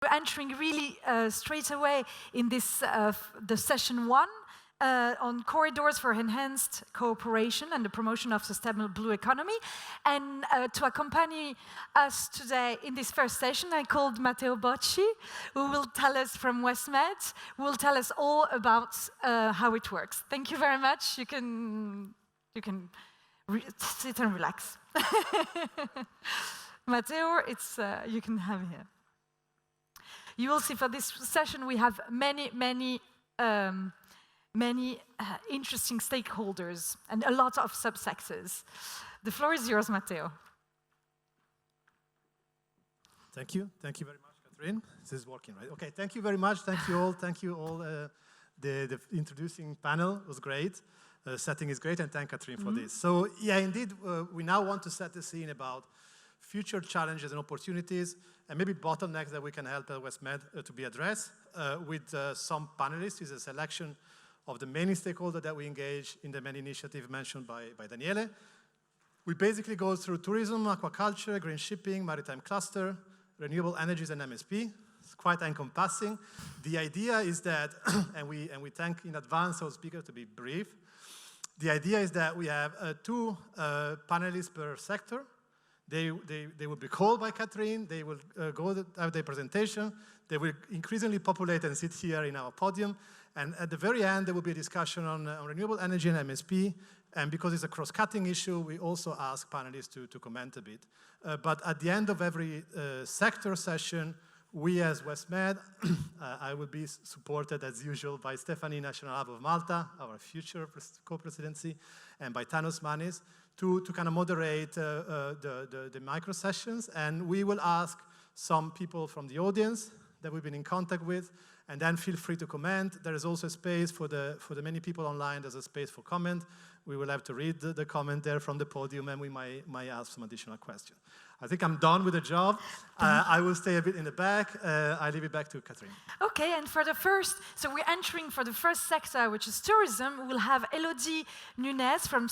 We're entering really straight away in this the session 1 on corridors for enhanced cooperation and the promotion of sustainable blue economy. And to accompany us today in this first session, I called Matteo Bocci, who will tell us from WestMED, who will tell us all about how it works. Thank you very much. You can sit and relax. Matteo, it's you can have here. You will see for this session we have many interesting stakeholders and a lot of subsectors. The floor is yours, Matteo. Thank you very much, Catherine. This is working, right? Okay, thank you very much. Thank you all. The introducing panel was great. Setting is great, and thank Catherine for this. So yeah, indeed, we now want to set the scene about future challenges and opportunities, and maybe bottlenecks that we can help WestMED to be addressed with some panelists. It's a selection of the many stakeholders that we engage in the many initiatives mentioned by Daniele. We basically go through tourism, aquaculture, green shipping, maritime cluster, renewable energies, and MSP. It's quite encompassing. The idea is that, and we thank in advance our speaker to be brief. The idea is that we have 2 panelists per sector. They will be called by Catherine, they will have their presentation, they will increasingly populate and sit here in our podium, and at the very end there will be a discussion on renewable energy and MSP, and because it's a cross-cutting issue, we also ask panelists to comment a bit. But at the end of every sector session, we as WestMED, I will be supported as usual by Stephanie National of Malta, our future co-presidency, and by Thanos Manis, to kind of moderate the micro sessions, and we will ask some people from the audience that we've been in contact with, and then feel free to comment. There is also a space for the many people online. There's a space for comment. We will have to read the comment there from the podium, and we might ask some additional questions. I think I'm done with the job. I will stay a bit in the back. I leave it back to Catherine. Okay, and for the first, so we're entering for the first sector, which is tourism. We'll have Elodie Nunes from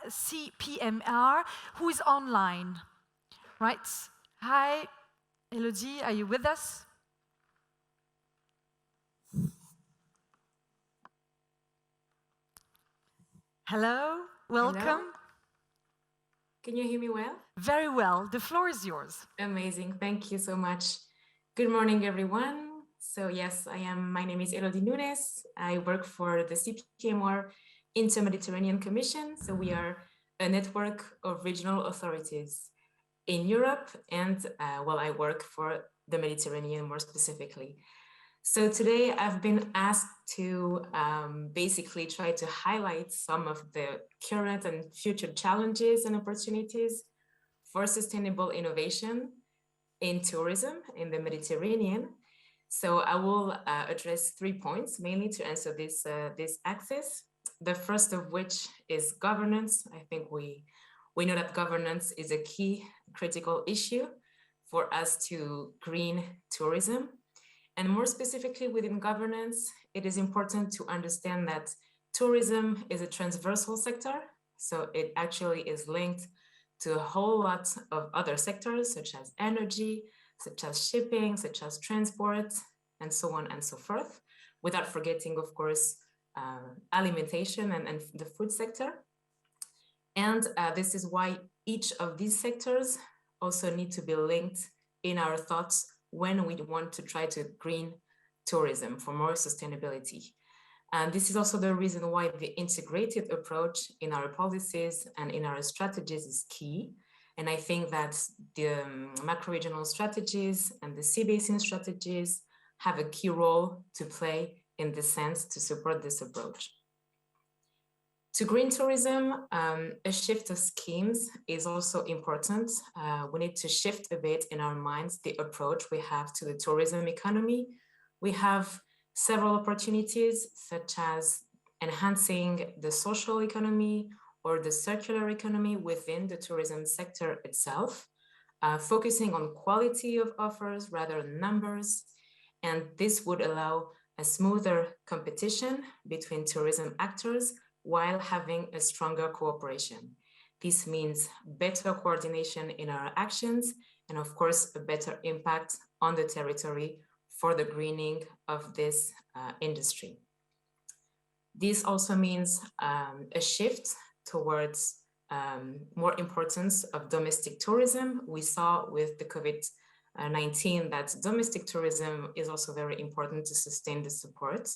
CPMR, who is online, right? Hi, Elodie, are you with us? Hello, welcome. Hello. Can you hear me well? Very well, the floor is yours. Amazing, thank you so much. Good morning, everyone. So yes, my name is Elodie Nunes. I work for the CPMR Inter-Mediterranean Commission. So we are a network of regional authorities in Europe, and I work for the Mediterranean more specifically. So today I've been asked to basically try to highlight some of the current and future challenges and opportunities for sustainable innovation in tourism in the Mediterranean. So I will address 3 points, mainly to answer this axis. The first of which is governance. I think we know that governance is a key critical issue for us to green tourism. And more specifically within governance, it is important to understand that tourism is a transversal sector. So it actually is linked to a whole lot of other sectors, such as energy, such as shipping, such as transport, and so on and so forth, without forgetting, of course, alimentation and the food sector. And this is why each of these sectors also need to be linked in our thoughts when we want to try to green tourism for more sustainability. And this is also the reason why the integrated approach in our policies and in our strategies is key. And I think that the macro-regional strategies and the sea basin strategies have a key role to play in this sense to support this approach. To green tourism, a shift of schemes is also important. We need to shift a bit in our minds the approach we have to the tourism economy. We have several opportunities, such as enhancing the social economy or the circular economy within the tourism sector itself, focusing on quality of offers rather than numbers. And this would allow a smoother competition between tourism actors while having a stronger cooperation. This means better coordination in our actions and of course, a better impact on the territory for the greening of this industry. This also means a shift towards more importance of domestic tourism. We saw with the COVID-19 that domestic tourism is also very important to sustain the support.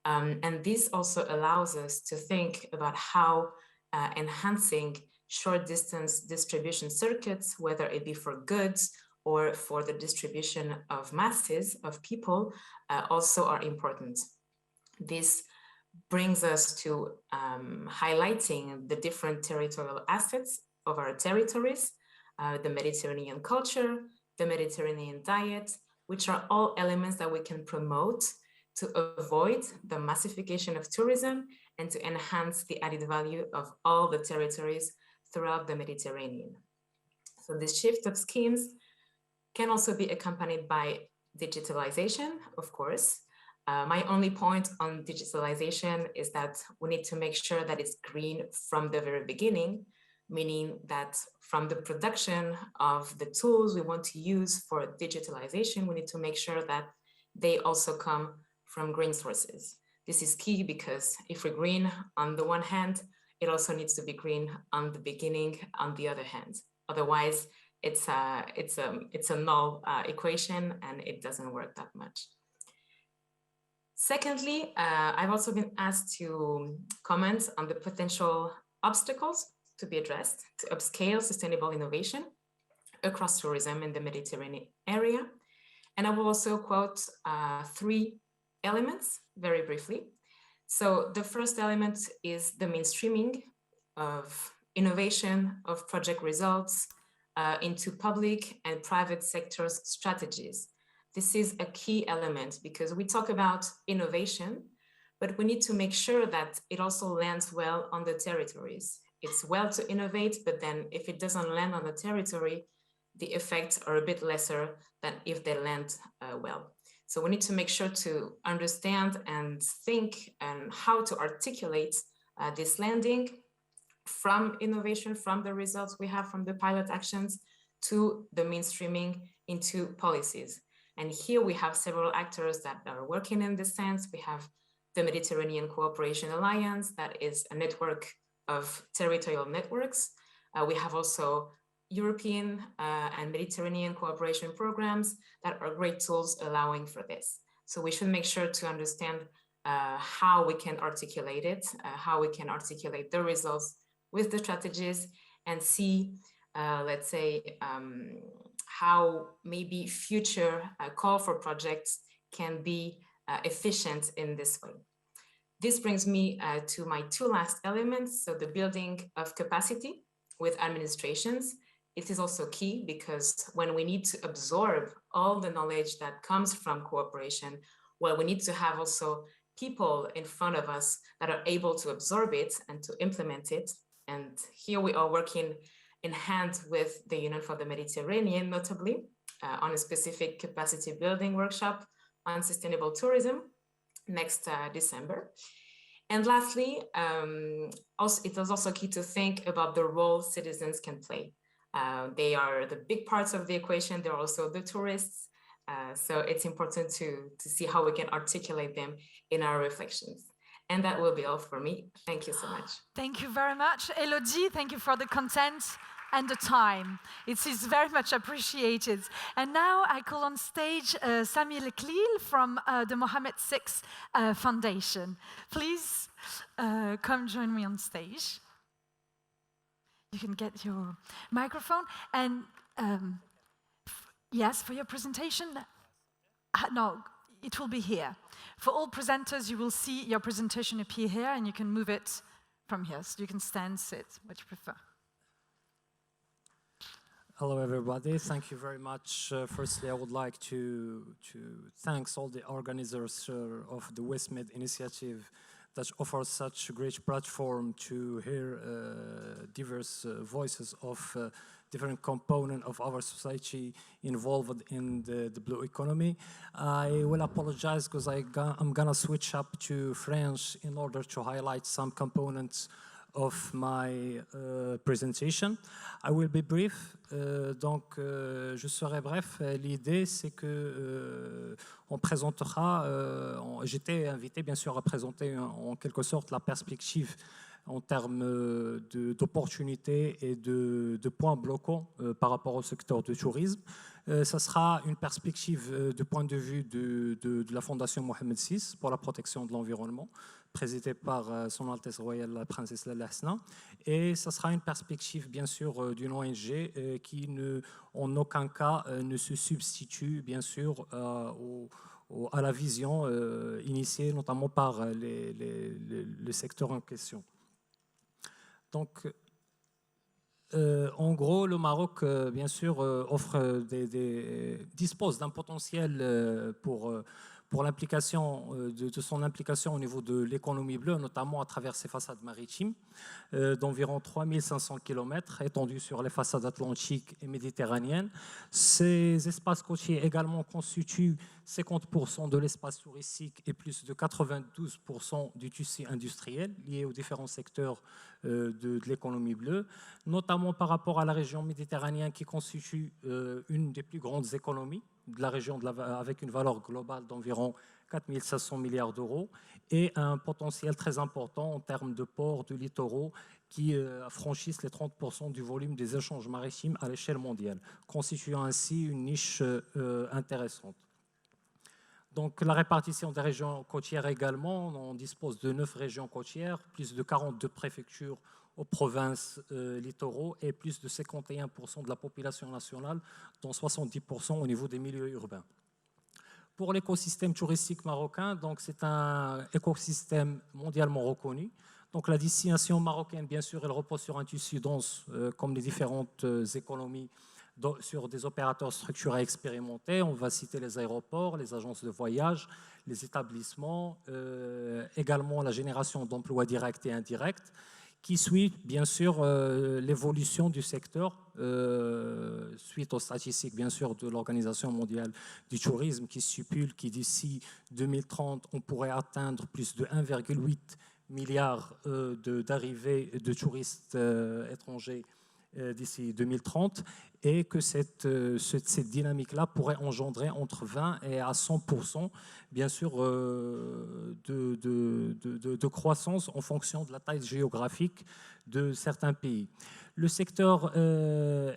And this also allows us to think about how enhancing short distance distribution circuits, whether it be for goods or for the distribution of masses of people, also are important. This brings us to highlighting the different territorial assets of our territories, the Mediterranean culture, the Mediterranean diet, which are all elements that we can promote to avoid the massification of tourism and to enhance the added value of all the territories throughout the Mediterranean. So this shift of schemes can also be accompanied by digitalization, of course. My only point on digitalization is that we need to make sure that it's green from the very beginning, meaning that from the production of the tools we want to use for digitalization, we need to make sure that they also come from green sources. This is key because if we're green on the one hand, it also needs to be green on the beginning on the other hand. Otherwise, it's a null equation and it doesn't work that much. Secondly, I've also been asked to comment on the potential obstacles to be addressed to upscale sustainable innovation across tourism in the Mediterranean area. And I will also quote 3 elements very briefly. So the first element is the mainstreaming of innovation of project results into public and private sectors strategies. This is a key element because we talk about innovation, but we need to make sure that it also lands well on the territories. It's well to innovate, but then if it doesn't land on the territory, the effects are a bit lesser than if they land well. So we need to make sure to understand and think and how to articulate this landing from innovation, from the results we have from the pilot actions to the mainstreaming into policies. And here we have several actors that are working in this sense. We have the Mediterranean Cooperation Alliance, that is a network of territorial networks. We have also European and Mediterranean cooperation programs that are great tools allowing for this. So we should make sure to understand how we can articulate it, how we can articulate the results with the strategies and see, let's say, how maybe future call for projects can be efficient in this way. This brings me to my 2 last elements. So the building of capacity with administrations. It is also key because when we need to absorb all the knowledge that comes from cooperation, well, we need to have also people in front of us that are able to absorb it and to implement it. And here we are working in hand with the Union for the Mediterranean, notably on a specific capacity building workshop on sustainable tourism next December. And lastly, it is also key to think about the role citizens can play. They are the big parts of the equation. They're also the tourists. So it's important to see how we can articulate them in our reflections. And that will be all for me. Thank you so much. Thank you very much, Elodie. Thank you for the content and the time. It is very much appreciated. And now I call on stage Sami Leklil from the Mohammed VI Foundation. Please come join me on stage. You can get your microphone. And yes, for your presentation, no, it will be here. For all presenters, you will see your presentation appear here, and you can move it from here. So you can stand, sit, what you prefer. Hello, everybody. Thank you very much. Firstly, I would like to thank all the organizers of the WestMED initiative that offers such a great platform to hear diverse voices of different components of our society involved in the blue economy. I will apologize because I'm gonna switch up to French in order to highlight some components of my presentation. I will be brief. Je serai bref. L'idée, c'est que on présentera. J'étais invité, bien sûr, à présenter en quelque sorte la perspective en termes d'opportunités et de points bloquants par rapport au secteur du tourisme. Ça sera une perspective du point de vue de la Fondation Mohamed VI pour la protection de l'environnement, présidée par Son Altesse Royale la Princesse Lalla Hasna. Et ça sera une perspective, bien sûr, d'une ONG qui, en aucun cas, ne se substitue, bien sûr, à la vision initiée notamment par le secteur en question. Donc, en gros, le Maroc, bien sûr, dispose d'un potentiel pour l'implication de son implication au niveau de l'économie bleue, notamment à travers ses façades maritimes, d'environ 3500 km étendus sur les façades atlantiques et méditerranéennes. Ces espaces côtiers également constituent 50% de l'espace touristique et plus de 92% du tissu industriel lié aux différents secteurs de l'économie bleue, notamment par rapport à la région méditerranéenne qui constitue une des plus grandes économies de la région avec une valeur globale d'environ 4 500 milliards d'euros et un potentiel très important en termes de ports, de littoraux qui franchissent les 30% du volume des échanges maritimes à l'échelle mondiale, constituant ainsi une niche intéressante. Donc la répartition des régions côtières également, on dispose de 9 régions côtières, plus de 42 préfectures aux provinces littoraux et plus de 51% de la population nationale, dont 70% au niveau des milieux urbains. Pour l'écosystème touristique marocain, donc c'est un écosystème mondialement reconnu. Donc la destination marocaine, bien sûr, elle repose sur un tissu dense, comme les différentes économies, sur des opérateurs structurés expérimentés. On va citer les aéroports, les agences de voyage, les établissements, également la génération d'emplois directs et indirects, qui suit bien sûr l'évolution du secteur suite aux statistiques bien sûr de l'Organisation mondiale du tourisme qui stipule que d'ici 2030 on pourrait atteindre plus de 1,8 milliard d'arrivées de touristes étrangers d'ici 2030 et que cette dynamique-là pourrait engendrer entre 20 et à 100% bien sûr de croissance en fonction de la taille géographique de certains pays. Le secteur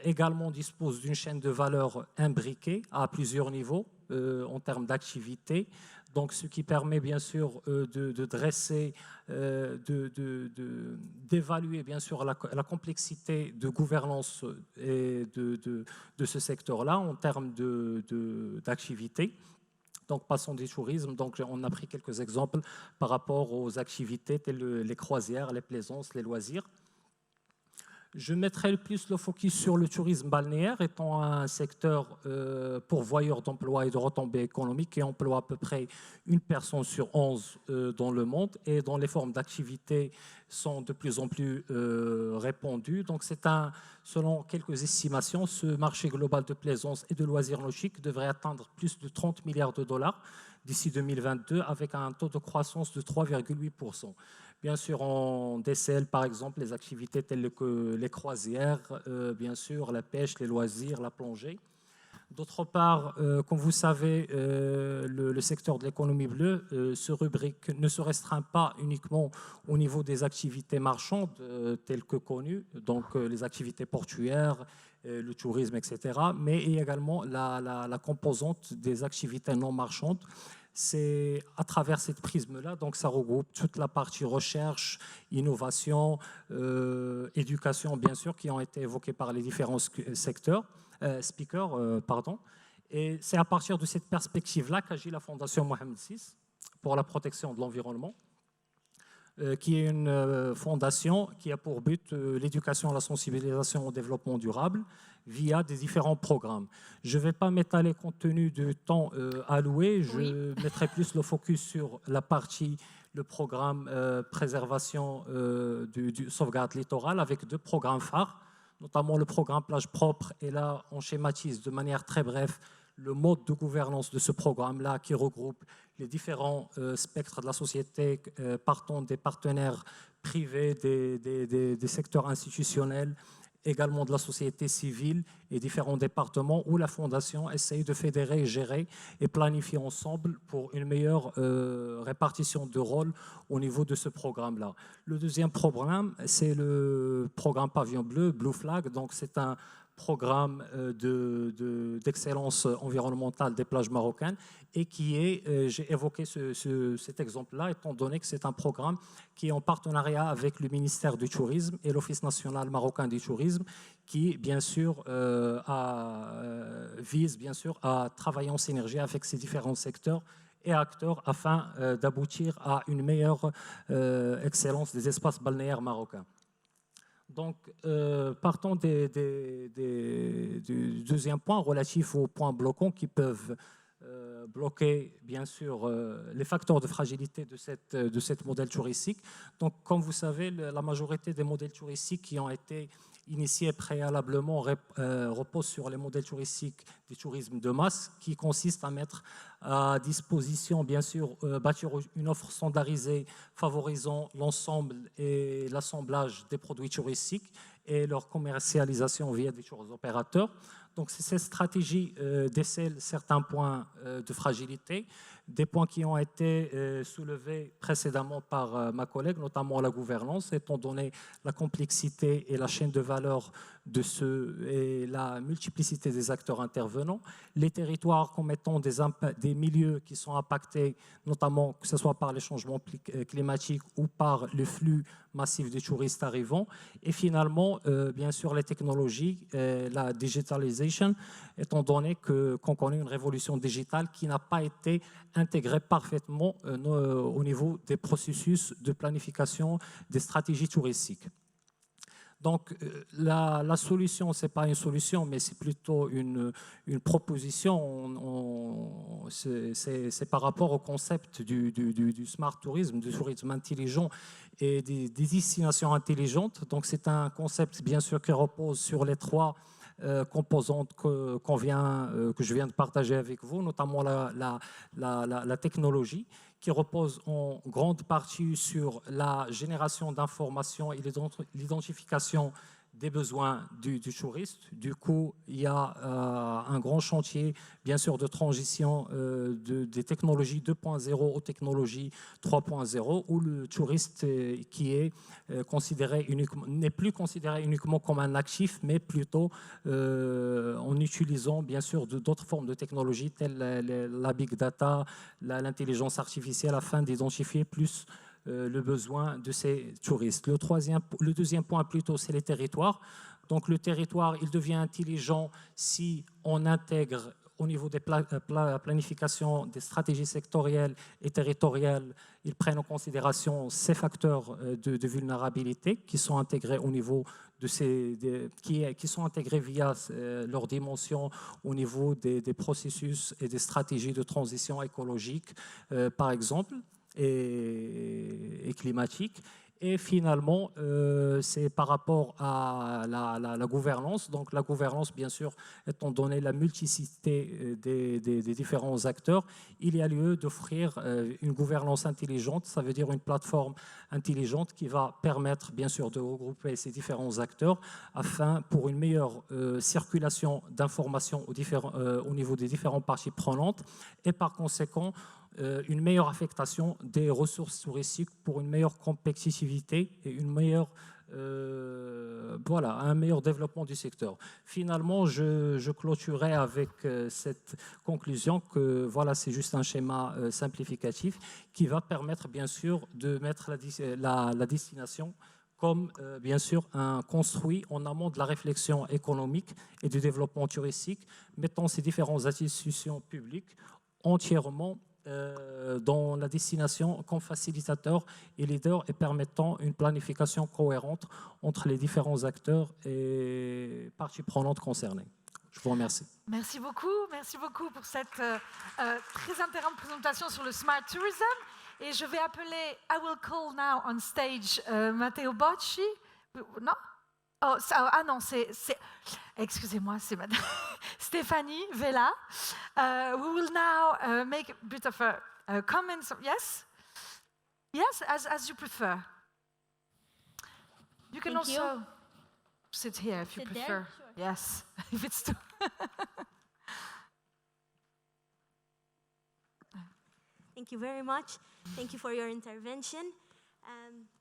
également dispose d'une chaîne de valeur imbriquée à plusieurs niveaux en termes d'activité. Donc, ce qui permet bien sûr de dresser, d'évaluer bien sûr la complexité de gouvernance et de ce secteur-là en termes d'activité. Donc, passons du tourisme. Donc, on a pris quelques exemples par rapport aux activités telles les croisières, les plaisances, les loisirs. Je mettrai le plus le focus sur le tourisme balnéaire, étant un secteur pourvoyeur d'emplois et de retombées économiques qui emploie à peu près une personne sur 11 dans le monde et dont les formes d'activité sont de plus en plus répandues. Donc, selon quelques estimations, ce marché global de plaisance et de loisirs nautiques devrait atteindre plus de 30 milliards de dollars d'ici 2022 avec un taux de croissance de 3,8%. Bien sûr, on décèle par exemple les activités telles que les croisières, bien sûr, la pêche, les loisirs, la plongée. D'autre part, comme vous savez, le secteur de l'économie bleue ne se restreint pas uniquement au niveau des activités marchandes telles que connues, donc les activités portuaires, le tourisme, etc., mais également la composante des activités non marchandes. C'est à travers cette prisme-là, donc ça regroupe toute la partie recherche, innovation, éducation, bien sûr, qui ont été évoquées par les différents speakers. Et c'est à partir de cette perspective-là qu'agit la Fondation Mohamed VI pour la protection de l'environnement, qui est une fondation qui a pour but l'éducation, la sensibilisation au développement durable via des différents programmes. Je ne vais pas m'étaler compte tenu du temps alloué, je mettrai plus le focus sur la partie, le programme préservation du sauvegarde littorale avec 2 programmes phares, notamment le programme plage propre, et là on schématise de manière très brève le mode de gouvernance de ce programme-là qui regroupe les différents spectres de la société, partant des partenaires privés, des secteurs institutionnels, également de la société civile et différents départements où la Fondation essaye de fédérer, gérer et planifier ensemble pour une meilleure répartition de rôles au niveau de ce programme-là. Le deuxième programme, c'est le programme Pavillon Bleu, Blue Flag. Donc c'est un programme d'excellence environnementale des plages marocaines et qui est, j'ai évoqué cet exemple-là, étant donné que c'est un programme qui est en partenariat avec le ministère du Tourisme et l'Office national marocain du tourisme, qui, bien sûr, vise bien sûr, à travailler en synergie avec ces différents secteurs et acteurs afin d'aboutir à une meilleure excellence des espaces balnéaires marocains. Donc, partons du deuxième point relatif aux points bloquants qui peuvent bloquer, bien sûr, les facteurs de fragilité de cette modèle touristique. Donc, comme vous savez, la majorité des modèles touristiques qui ont été initiés préalablement reposent sur les modèles touristiques du tourisme de masse, qui consiste à mettre à disposition, bien sûr, bâtir une offre standardisée favorisant l'ensemble et l'assemblage des produits touristiques et leur commercialisation via des tours opérateurs. Donc, cette stratégie décèle certains points de fragilité, des points qui ont été soulevés précédemment par ma collègue, notamment la gouvernance, étant donné la complexité et la chaîne de valeur et la multiplicité des acteurs intervenants, les territoires comme étant des milieux qui sont impactés, notamment que ce soit par les changements climatiques ou par le flux massif de touristes arrivants, et finalement, bien sûr, les technologies, la digitalisation, étant donné qu'on connaît une révolution digitale qui n'a pas été intégrée parfaitement au niveau des processus de planification des stratégies touristiques. Donc, la solution, ce n'est pas une solution, mais c'est plutôt une proposition. C'est par rapport au concept du smart tourisme, du tourisme intelligent et des destinations intelligentes. Donc, c'est un concept, bien sûr, qui repose sur les trois composantes que je viens de partager avec vous, notamment la technologie, qui repose en grande partie sur la génération d'informations et l'identification des besoins du touriste. Du coup, il y a un grand chantier, bien sûr, de transition des technologies 2.0 aux technologies 3.0, où le touriste qui est n'est plus considéré uniquement comme un actif, mais plutôt en utilisant, bien sûr, d'autres formes de technologies telles la big data, l'intelligence artificielle, afin d'identifier plus le besoin de ces touristes. Le deuxième point, plutôt, c'est les territoires. Donc, le territoire, il devient intelligent si on intègre au niveau des planifications, des stratégies sectorielles et territoriales, ils prennent en considération ces facteurs de vulnérabilité qui sont intégrés au niveau qui sont intégrés via leur dimension au niveau des processus et des stratégies de transition écologique, par exemple, et climatique. Et finalement, c'est par rapport à la gouvernance. Donc la gouvernance, bien sûr, étant donné la multiplicité des différents acteurs, il y a lieu d'offrir une gouvernance intelligente. Ça veut dire une plateforme intelligente qui va permettre, bien sûr, de regrouper ces différents acteurs afin, pour une meilleure circulation d'informations au niveau des différentes parties prenantes et par conséquent, une meilleure affectation des ressources touristiques pour une meilleure compétitivité et un meilleur développement du secteur. Finalement, je clôturerai avec cette conclusion que c'est juste un schéma simplificatif qui va permettre bien sûr de mettre la destination comme bien sûr un construit en amont de la réflexion économique et du développement touristique, mettant ces différentes institutions publiques entièrement dans la destination comme facilitateur et leader et permettant une planification cohérente entre les différents acteurs et parties prenantes concernées. Je vous remercie. Merci beaucoup pour cette très intéressante présentation sur le Smart Tourism. Et je vais appeler, I will call now on stage Matteo Bocci. Non? Oh, ah non, excusez-moi, c'est madame Stéphanie Vella. We will now make a bit of a comment. Yes? Yes, as you prefer. You can Thank also you. sit here if you Sit prefer. there? Sure. Yes, if it's too... Thank you very much. Thank you for your intervention.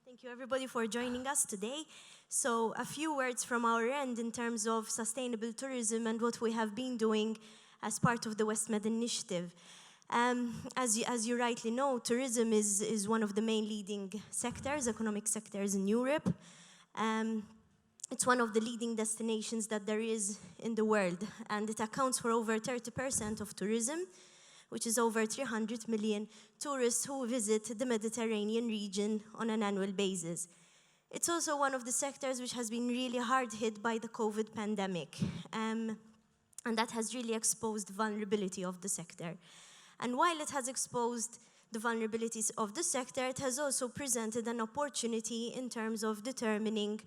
Thank you everybody for joining us today. So a few words from our end in terms of sustainable tourism and what we have been doing as part of the WestMed initiative. As you rightly know, tourism is one of the main leading sectors, economic sectors in Europe. It's one of the leading destinations that there is in the world, and it accounts for over 30% of tourism, which is over 300 million tourists who visit the Mediterranean region on an annual basis. It's also one of the sectors which has been really hard hit by the COVID pandemic, and that has really exposed the vulnerability of the sector. And while it has exposed the vulnerabilities of the sector, it has also presented an opportunity in terms of determining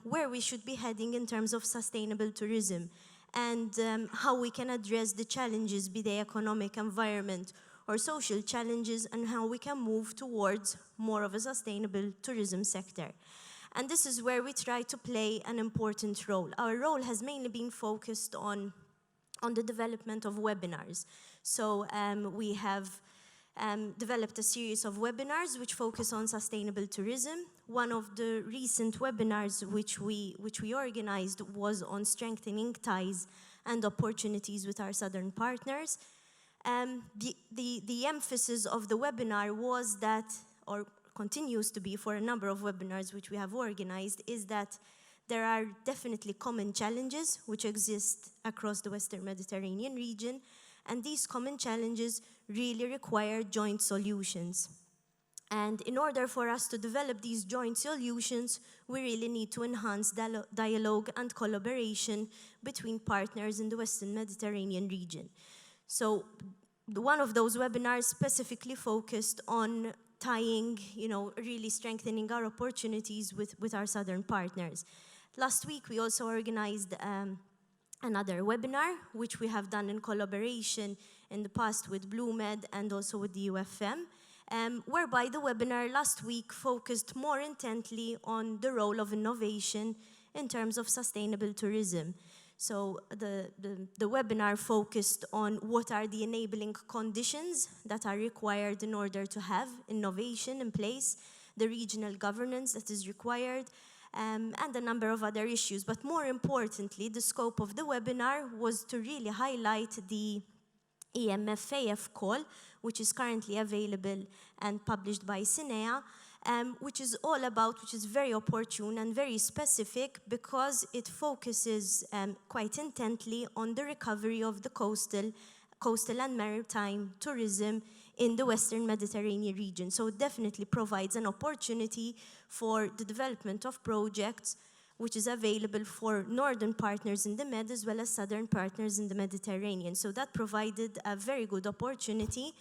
where we should be heading in terms of sustainable tourism, and how we can address the challenges, be they economic, environment, or social challenges, and how we can move towards more of a sustainable tourism sector. And this is where we try to play an important role. Our role has mainly been focused on the development of webinars. So we have developed a series of webinars which focus on sustainable tourism. One of the recent webinars which we organized was on strengthening ties and opportunities with our southern partners. The emphasis of the webinar was that, or continues to be for a number of webinars which we have organized, is that there are definitely common challenges which exist across the Western Mediterranean region, and these common challenges really require joint solutions. And in order for us to develop these joint solutions, we really need to enhance dialogue and collaboration between partners in the Western Mediterranean region. So one of those webinars specifically focused on tying, really strengthening our opportunities with our southern partners. Last week, we also organized another webinar, which we have done in collaboration in the past with WestMED and also with the UFM, whereby the webinar last week focused more intently on the role of innovation in terms of sustainable tourism. So the webinar focused on what are the enabling conditions that are required in order to have innovation in place, the regional governance that is required, and a number of other issues. But more importantly, the scope of the webinar was to really highlight the EMFAF call, which is currently available and published by SINEA, which is very opportune and very specific because it focuses quite intently on the recovery of the coastal and maritime tourism in the Western Mediterranean region. So it definitely provides an opportunity for the development of projects which is available for northern partners in the Med as well as southern partners in the Mediterranean. So that provided a very good opportunity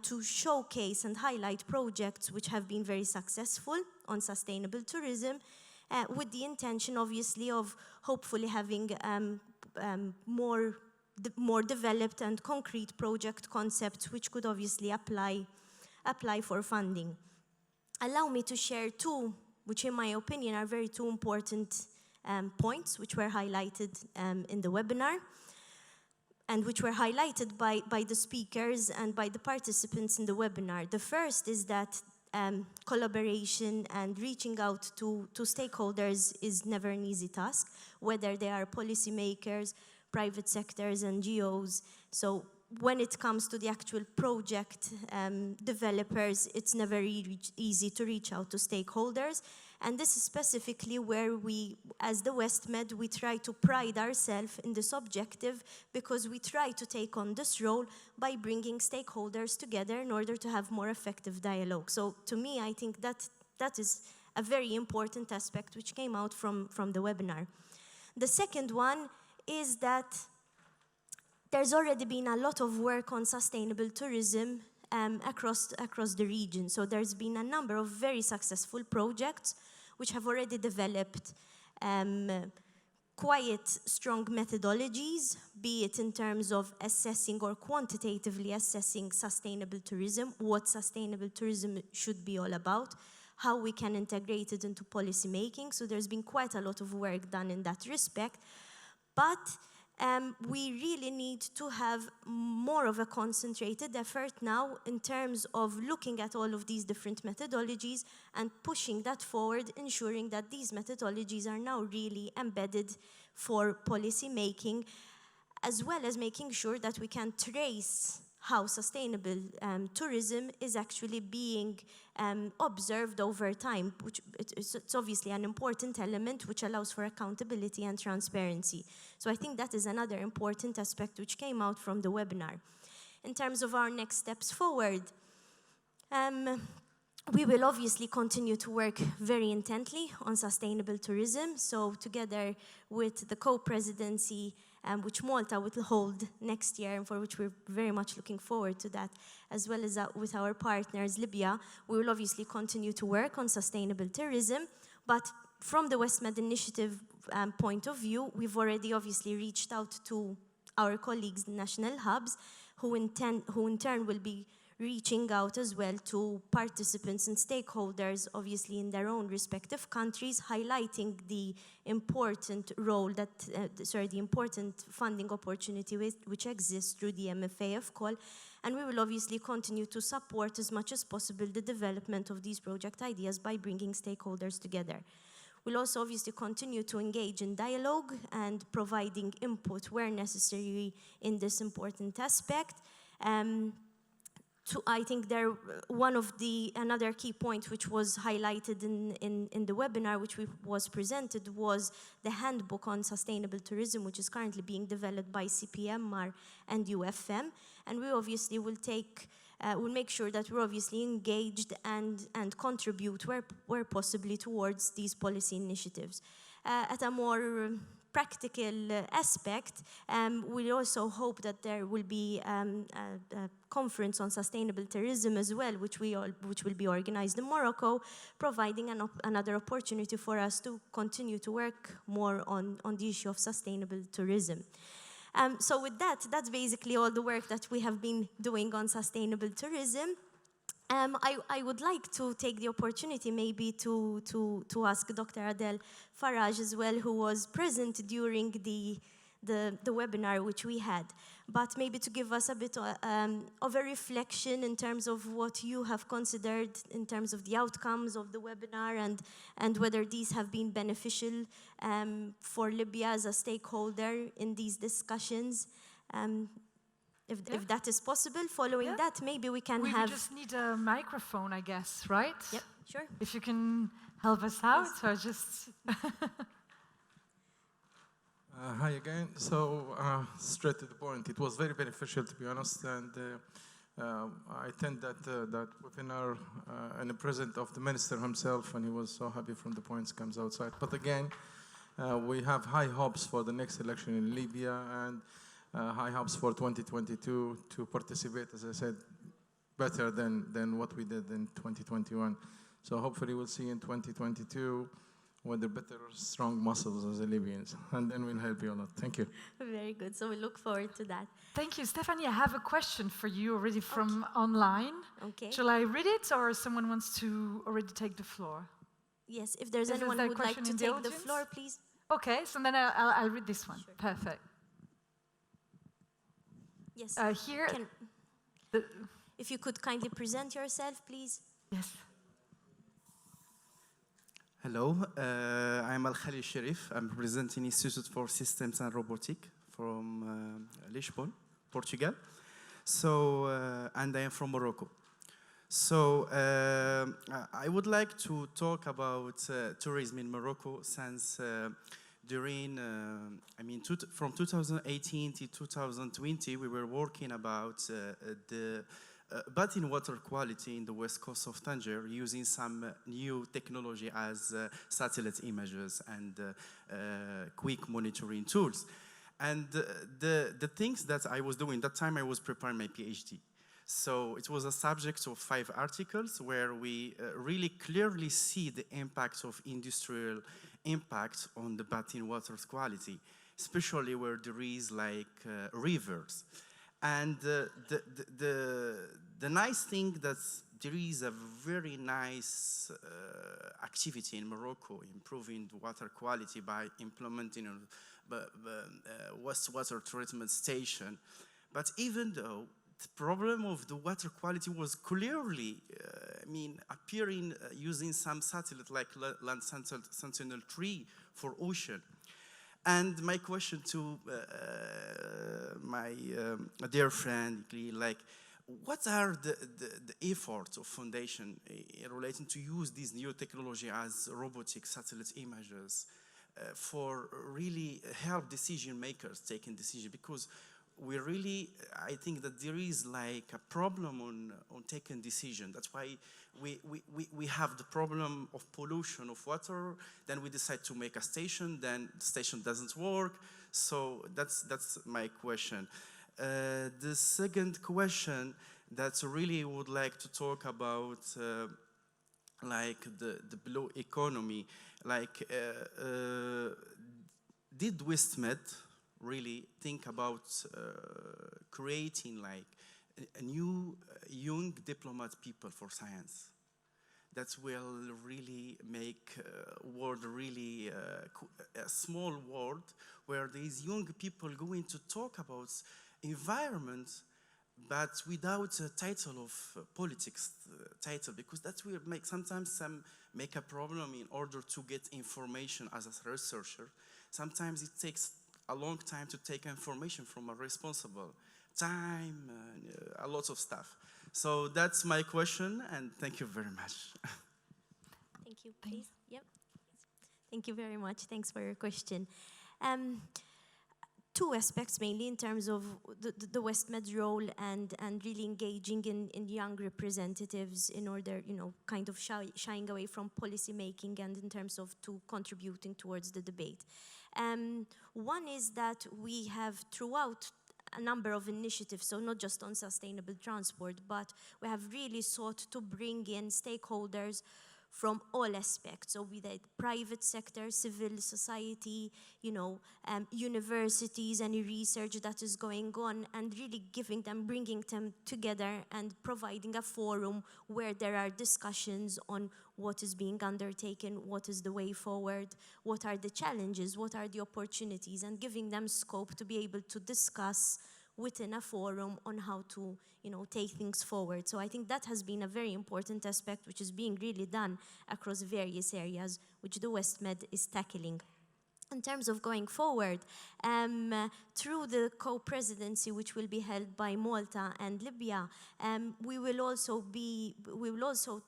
to showcase and highlight projects which have been very successful on sustainable tourism, with the intention, obviously, of hopefully having more developed and concrete project concepts which could obviously apply for funding. Allow me to share two, which in my opinion are two important points which were highlighted in the webinar and which were highlighted by the speakers and by the participants in the webinar. The first is that collaboration and reaching out to stakeholders is never an easy task, whether they are policymakers, private sectors, NGOs. So when it comes to the actual project developers, it's never easy to reach out to stakeholders. And this is specifically where we, as the WestMed, we try to pride ourselves in this objective, because we try to take on this role by bringing stakeholders together in order to have more effective dialogue. So to me, I think that is a very important aspect which came out from the webinar. The second one is that there's already been a lot of work on sustainable tourism across the region. So there's been a number of very successful projects which have already developed quite strong methodologies, be it in terms of assessing or quantitatively assessing sustainable tourism, what sustainable tourism should be all about, how we can integrate it into policy making. So there's been quite a lot of work done in that respect. But we really need to have more of a concentrated effort now in terms of looking at all of these different methodologies and pushing that forward, ensuring that these methodologies are now really embedded for policy making, as well as making sure that we can trace how sustainable tourism is actually being observed over time, which it's obviously an important element which allows for accountability and transparency. So I think that is another important aspect which came out from the webinar. In terms of our next steps forward, we will obviously continue to work very intently on sustainable tourism. So together with the co-presidency, which Malta will hold next year, and for which we're very much looking forward to that, as well as with our partners, Libya, we will obviously continue to work on sustainable tourism. But from the WestMed initiative point of view, we've already obviously reached out to our colleagues, national hubs, who in turn will be reaching out as well to participants and stakeholders, obviously in their own respective countries, highlighting the important role that, the important funding opportunity which exists through the MFAF call. And we will obviously continue to support as much as possible the development of these project ideas by bringing stakeholders together. We'll also obviously continue to engage in dialogue and providing input where necessary in this important aspect. I think another key point which was highlighted in the webinar, which was presented, was the handbook on sustainable tourism, which is currently being developed by CPMR and UFM. And we obviously will make sure that we're obviously engaged and contribute where possibly towards these policy initiatives. At a more practical aspect, we also hope that there will be a conference on sustainable tourism as well, which will be organized in Morocco, providing another opportunity for us to continue to work more on the issue of sustainable tourism. So with that, that's basically all the work that we have been doing on sustainable tourism. I would like to take the opportunity maybe to ask Dr. Adel Faraj as well, who was present during the webinar which we had, but maybe to give us a bit of a reflection in terms of what you have considered in terms of the outcomes of the webinar and whether these have been beneficial for Libya as a stakeholder in these discussions. If that is possible, following that, maybe we can have... We just need a microphone, I guess, right? Yep, sure. If you can help us out, so just... Hi again. So, straight to the point. It was very beneficial, to be honest, and I attend that webinar in the presence of the minister himself, and he was so happy from the points comes outside. But again, we have high hopes for the next election in Libya, and high hopes for 2022 to participate, as I said, better than what we did in 2021. So hopefully we'll see in 2022 with the better, strong muscles as the Libyans, and then we'll help you a lot. Thank you. Very good. So we look forward to that. Thank you. Stephanie, I have a question for you already from online. Okay. Shall I read it, or someone wants to already take the floor? Yes, if there's anyone who would like to take the floor, please. Okay, so then I'll read this one. Sure. Perfect. Yes. Here. If you could kindly present yourself, please. Yes. Hello, I'm Al-Khalil Sharif. I'm representing Institute for Systems and Robotics from Lisbon, Portugal. So, and I am from Morocco. So, I would like to talk about tourism in Morocco since during, from 2018 to 2020, we were working about the bathing water quality in the west coast of Tangier using some new technology as satellite images and quick monitoring tools. And the things that I was doing, that time I was preparing my PhD. So it was a subject of 5 articles where we really clearly see the impact of industrial impact on the bathing water's quality, especially where there is like rivers. And the nice thing that there is a very nice activity in Morocco improving the water quality by implementing a wastewater treatment station. But even though the problem of the water quality was clearly, appearing using some satellite like Land Sentinel-3 for ocean. And my question to my dear friend, like, what are the efforts of foundation relating to use this new technology as robotic satellite images for really help decision makers taking decision? Because we really, I think that there is like a problem on taking decision. That's why we have the problem of pollution of water, then we decide to make a station, then the station doesn't work. So that's my question. The second question that really would like to talk about like the blue economy, like did WestMed really think about creating like a new young diplomat people for science that will really make world really a small world where these young people going to talk about environment, but without a title of politics title, because that will make sometimes make a problem in order to get information as a researcher. Sometimes it takes a long time to take information from a responsible time, a lot of stuff. So that's my question, and thank you very much. Thank you, please. Yep. Thank you very much. Thanks for your question. Two aspects mainly in terms of the WestMed's role and really engaging in young representatives in order, kind of shying away from policy making and in terms of contributing towards the debate. One is that we have throughout a number of initiatives, so not just on sustainable transport, but we have really sought to bring in stakeholders from all aspects, so be that private sector, civil society, universities, any research that is going on, and really bringing them together and providing a forum where there are discussions on what is being undertaken, what is the way forward, what are the challenges, what are the opportunities, and giving them scope to be able to discuss within a forum on how to, take things forward. So I think that has been a very important aspect which is being really done across various areas which the WestMed is tackling. In terms of going forward, through the co-presidency which will be held by Malta and Libya, we will also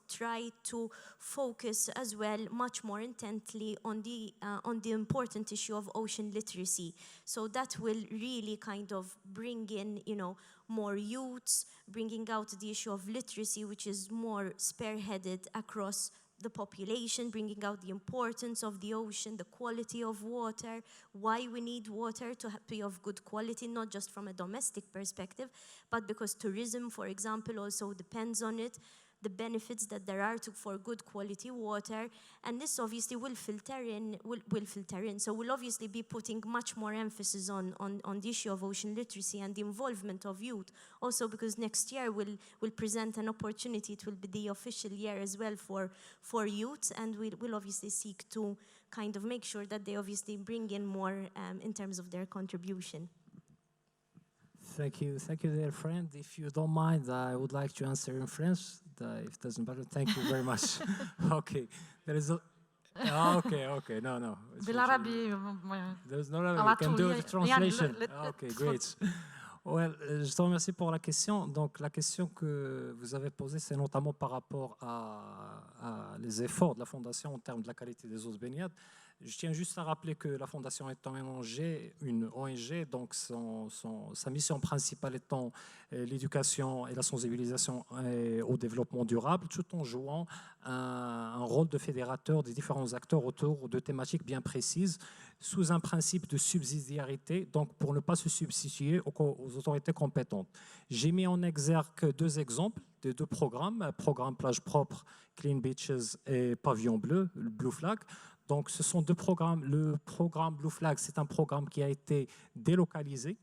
try to focus as well much more intently on the important issue of ocean literacy. So that will really kind of bring in, more youths, bringing out the issue of literacy, which is more spearheaded across the population, bringing out the importance of the ocean, the quality of water, why we need water to be of good quality, not just from a domestic perspective, but because tourism, for example, also depends on it, the benefits that there are for good quality water, and this obviously will filter in. So we'll obviously be putting much more emphasis on the issue of ocean literacy and the involvement of youth. Also because next year will present an opportunity. It will be the official year as well for youth, and we'll obviously seek to kind of make sure that they obviously bring in more in terms of their contribution. Thank you, dear friend. If you don't mind, I would like to answer in French. If it doesn't matter, thank you very much. Okay, there is a... Okay, no. بالعربي There's no Arabic. You can do the translation. Okay, great. Well, je te remercie pour la question. Donc, la question que vous avez posée, c'est notamment par rapport à les efforts de la Fondation en termes de la qualité des eaux de baignade. Je tiens juste à rappeler que la Fondation est une ONG, donc sa mission principale étant l'éducation et la sensibilisation au développement durable, tout en jouant un rôle de fédérateur des différents acteurs autour de thématiques bien précises. sous un principe de subsidiarité, donc pour ne pas se substituer aux autorités compétentes. J'ai mis en exergue 2 exemples de 2 programmes, programme plage propre, Clean Beaches et Pavillon Bleu, le Blue Flag. Donc ce sont 2 programmes. Le programme Blue Flag, c'est un programme qui a été délocalisé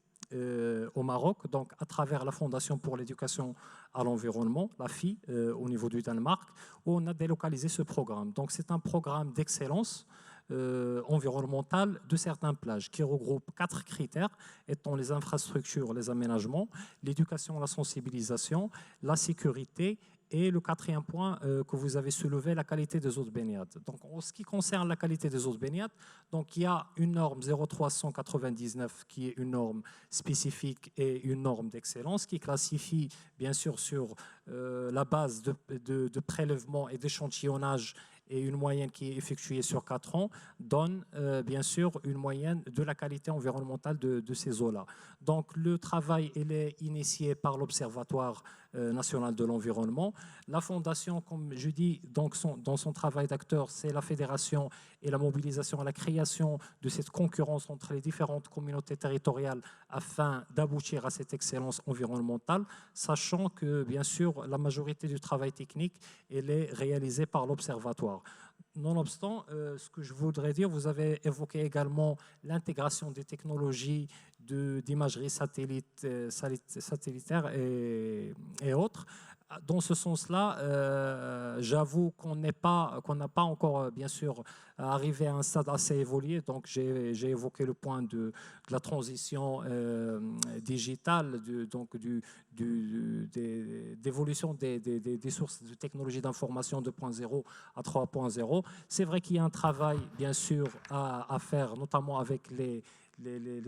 au Maroc, donc à travers la Fondation pour l'éducation à l'environnement, la FI, au niveau du Danemark, où on a délocalisé ce programme. Donc c'est un programme d'excellence environnementale de certaines plages qui regroupe 4 critères étant les infrastructures, les aménagements, l'éducation, la sensibilisation, la sécurité et le 4e point que vous avez soulevé, la qualité des eaux de baignade. Donc en ce qui concerne la qualité des eaux de baignade, donc il y a une norme 0399 qui est une norme spécifique et une norme d'excellence qui classifie bien sûr sur la base de prélèvement et d'échantillonnage, et une moyenne qui est effectuée sur 4 ans donne bien sûr une moyenne de la qualité environnementale de ces eaux-là. Donc le travail il est initié par l'Observatoire national de l'environnement. La Fondation, comme je dis, donc dans son travail d'acteur, c'est la fédération et la mobilisation à la création de cette concurrence entre les différentes communautés territoriales afin d'aboutir à cette excellence environnementale, sachant que bien sûr la majorité du travail technique elle est réalisée par l'Observatoire. Nonobstant, ce que je voudrais dire, vous avez évoqué également l'intégration des technologies d'imagerie satellitaire et autres. Dans ce sens-là, j'avoue qu'on n'a pas encore, bien sûr, arrivé à un stade assez évolué. Donc, j'ai évoqué le point de la transition digitale, d'évolution des sources de technologie d'information 2.0 à 3.0. C'est vrai qu'il y a un travail, bien sûr, à faire, notamment avec les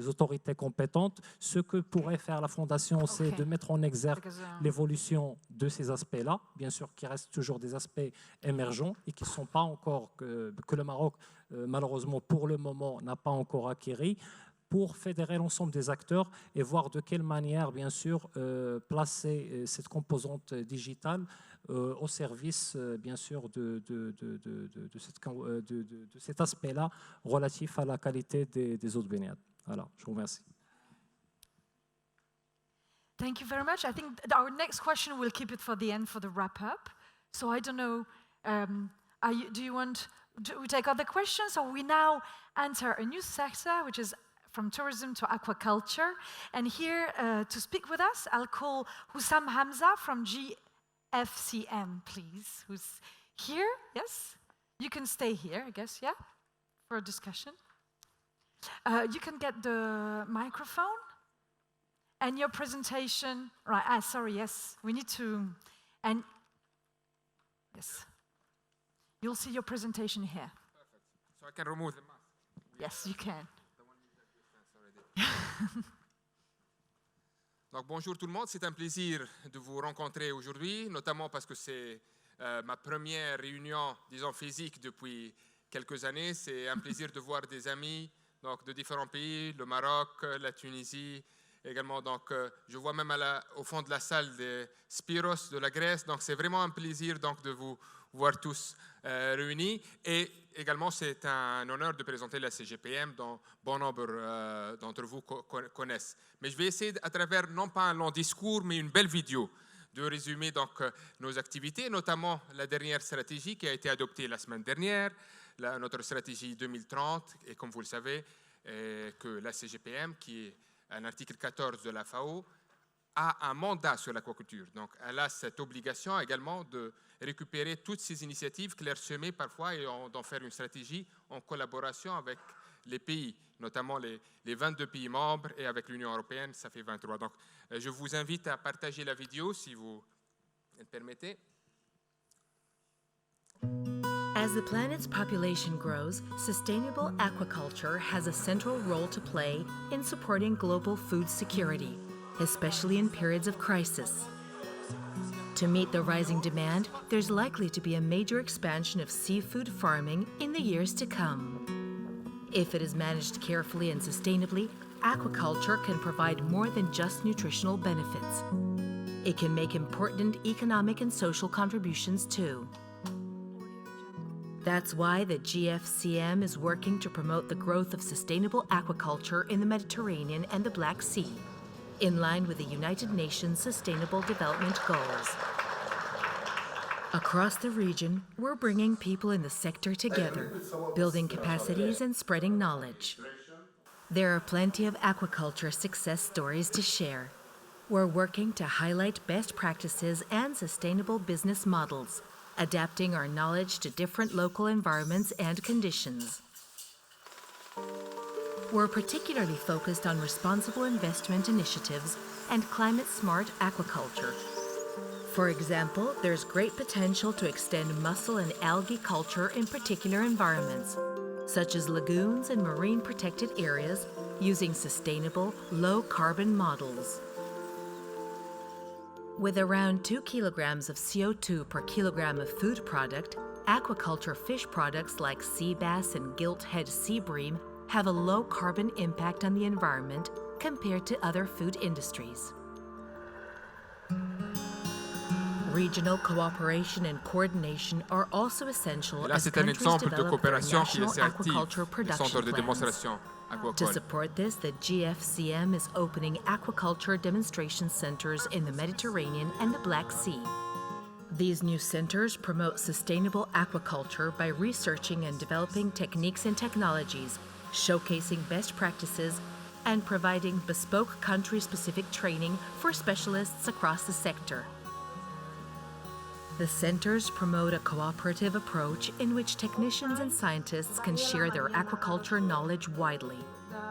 autorités compétentes. Ce que pourrait faire la Fondation, c'est de mettre en exergue l'évolution de ces aspects-là, bien sûr qui restent toujours des aspects émergents et qui ne sont pas encore, que le Maroc, malheureusement pour le moment, n'a pas encore acquis, pour fédérer l'ensemble des acteurs et voir de quelle manière, bien sûr, placer cette composante digitale au service, bien sûr, de cet aspect-là relatif à la qualité des eaux de baignade. Voilà, je vous remercie. Thank you very much. I think our next question, we'll keep it for the end for the wrap-up. So I don't know, do we take other questions, or we now enter a new sector, which is from tourism to aquaculture. And here to speak with us, I'll call Hussam Hamza from GFCM, please. Who's here? Yes? You can stay here, I guess, yeah? For a discussion. You can get the microphone and your presentation. Right, sorry, yes. We need to, and yes. You'll see your presentation here. Perfect. So I can remove the mask. Yes, you can. Donc bonjour tout le monde, c'est un plaisir de vous rencontrer aujourd'hui, notamment parce que c'est ma première réunion, disons physique, depuis quelques années. C'est un plaisir de voir des amis donc, de différents pays, le Maroc, la Tunisie, également. Donc, je vois même au fond de la salle des Spiros de la Grèce. Donc, c'est vraiment un plaisir donc, de vous voir tous réunis. Et également, c'est un honneur de présenter la CGPM dont bon nombre d'entre vous connaissent. Mais je vais essayer, à travers, non pas un long discours, mais une belle vidéo, de résumer donc, nos activités, notamment la dernière stratégie qui a été adoptée la semaine dernière, notre stratégie 2030, et comme vous le savez, que la CGPM, qui est un article 14 de la FAO, a un mandat sur l'aquaculture. Donc, elle a cette obligation également de récupérer toutes ces initiatives clairsemées parfois et d'en faire une stratégie en collaboration avec les pays, notamment les 22 pays membres, et avec l'Union européenne, ça fait 23. Donc, je vous invite à partager la vidéo, si vous le permettez. As the planet's population grows, sustainable aquaculture has a central role to play in supporting global food security, especially in periods of crisis. To meet the rising demand, there's likely to be a major expansion of seafood farming in the years to come. If it is managed carefully and sustainably, aquaculture can provide more than just nutritional benefits. It can make important economic and social contributions too. That's why the GFCM is working to promote the growth of sustainable aquaculture in the Mediterranean and the Black Sea, in line with the United Nations Sustainable Development Goals. Across the region, we're bringing people in the sector together, building capacities and spreading knowledge. There are plenty of aquaculture success stories to share. We're working to highlight best practices and sustainable business models, adapting our knowledge to different local environments and conditions. We're particularly focused on responsible investment initiatives and climate-smart aquaculture. For example, there's great potential to extend mussel and algae culture in particular environments, such as lagoons and marine protected areas, using sustainable, low-carbon models. With around 2 kilograms of CO2 per kilogram of food product, aquaculture fish products like sea bass and gilt-head sea bream have a low carbon impact on the environment compared to other food industries. Regional cooperation and coordination are also essential as countries develop their national aquaculture production plans. To support this, the GFCM is opening aquaculture demonstration centers in the Mediterranean and the Black Sea. These new centers promote sustainable aquaculture by researching and developing techniques and technologies, showcasing best practices, and providing bespoke country-specific training for specialists across the sector. The centers promote a cooperative approach in which technicians and scientists can share their aquaculture knowledge widely.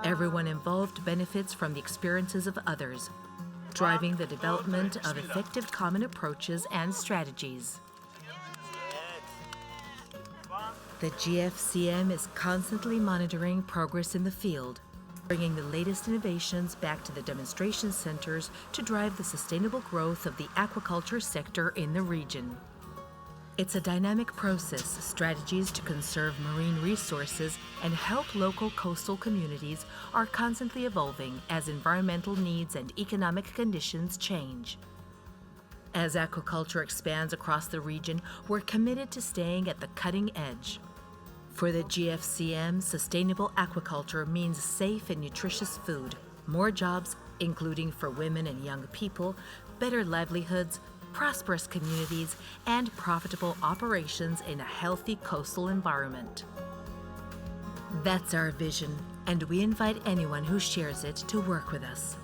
Everyone involved benefits from the experiences of others, driving the development of effective common approaches and strategies. The GFCM is constantly monitoring progress in the field, bringing the latest innovations back to the demonstration centers to drive the sustainable growth of the aquaculture sector in the region. It's a dynamic process. Strategies to conserve marine resources and help local coastal communities are constantly evolving as environmental needs and economic conditions change. As aquaculture expands across the region, we're committed to staying at the cutting edge. For the GFCM, sustainable aquaculture means safe and nutritious food, more jobs, including for women and young people, better livelihoods, prosperous communities, and profitable operations in a healthy coastal environment. That's our vision, and we invite anyone who shares it to work with us.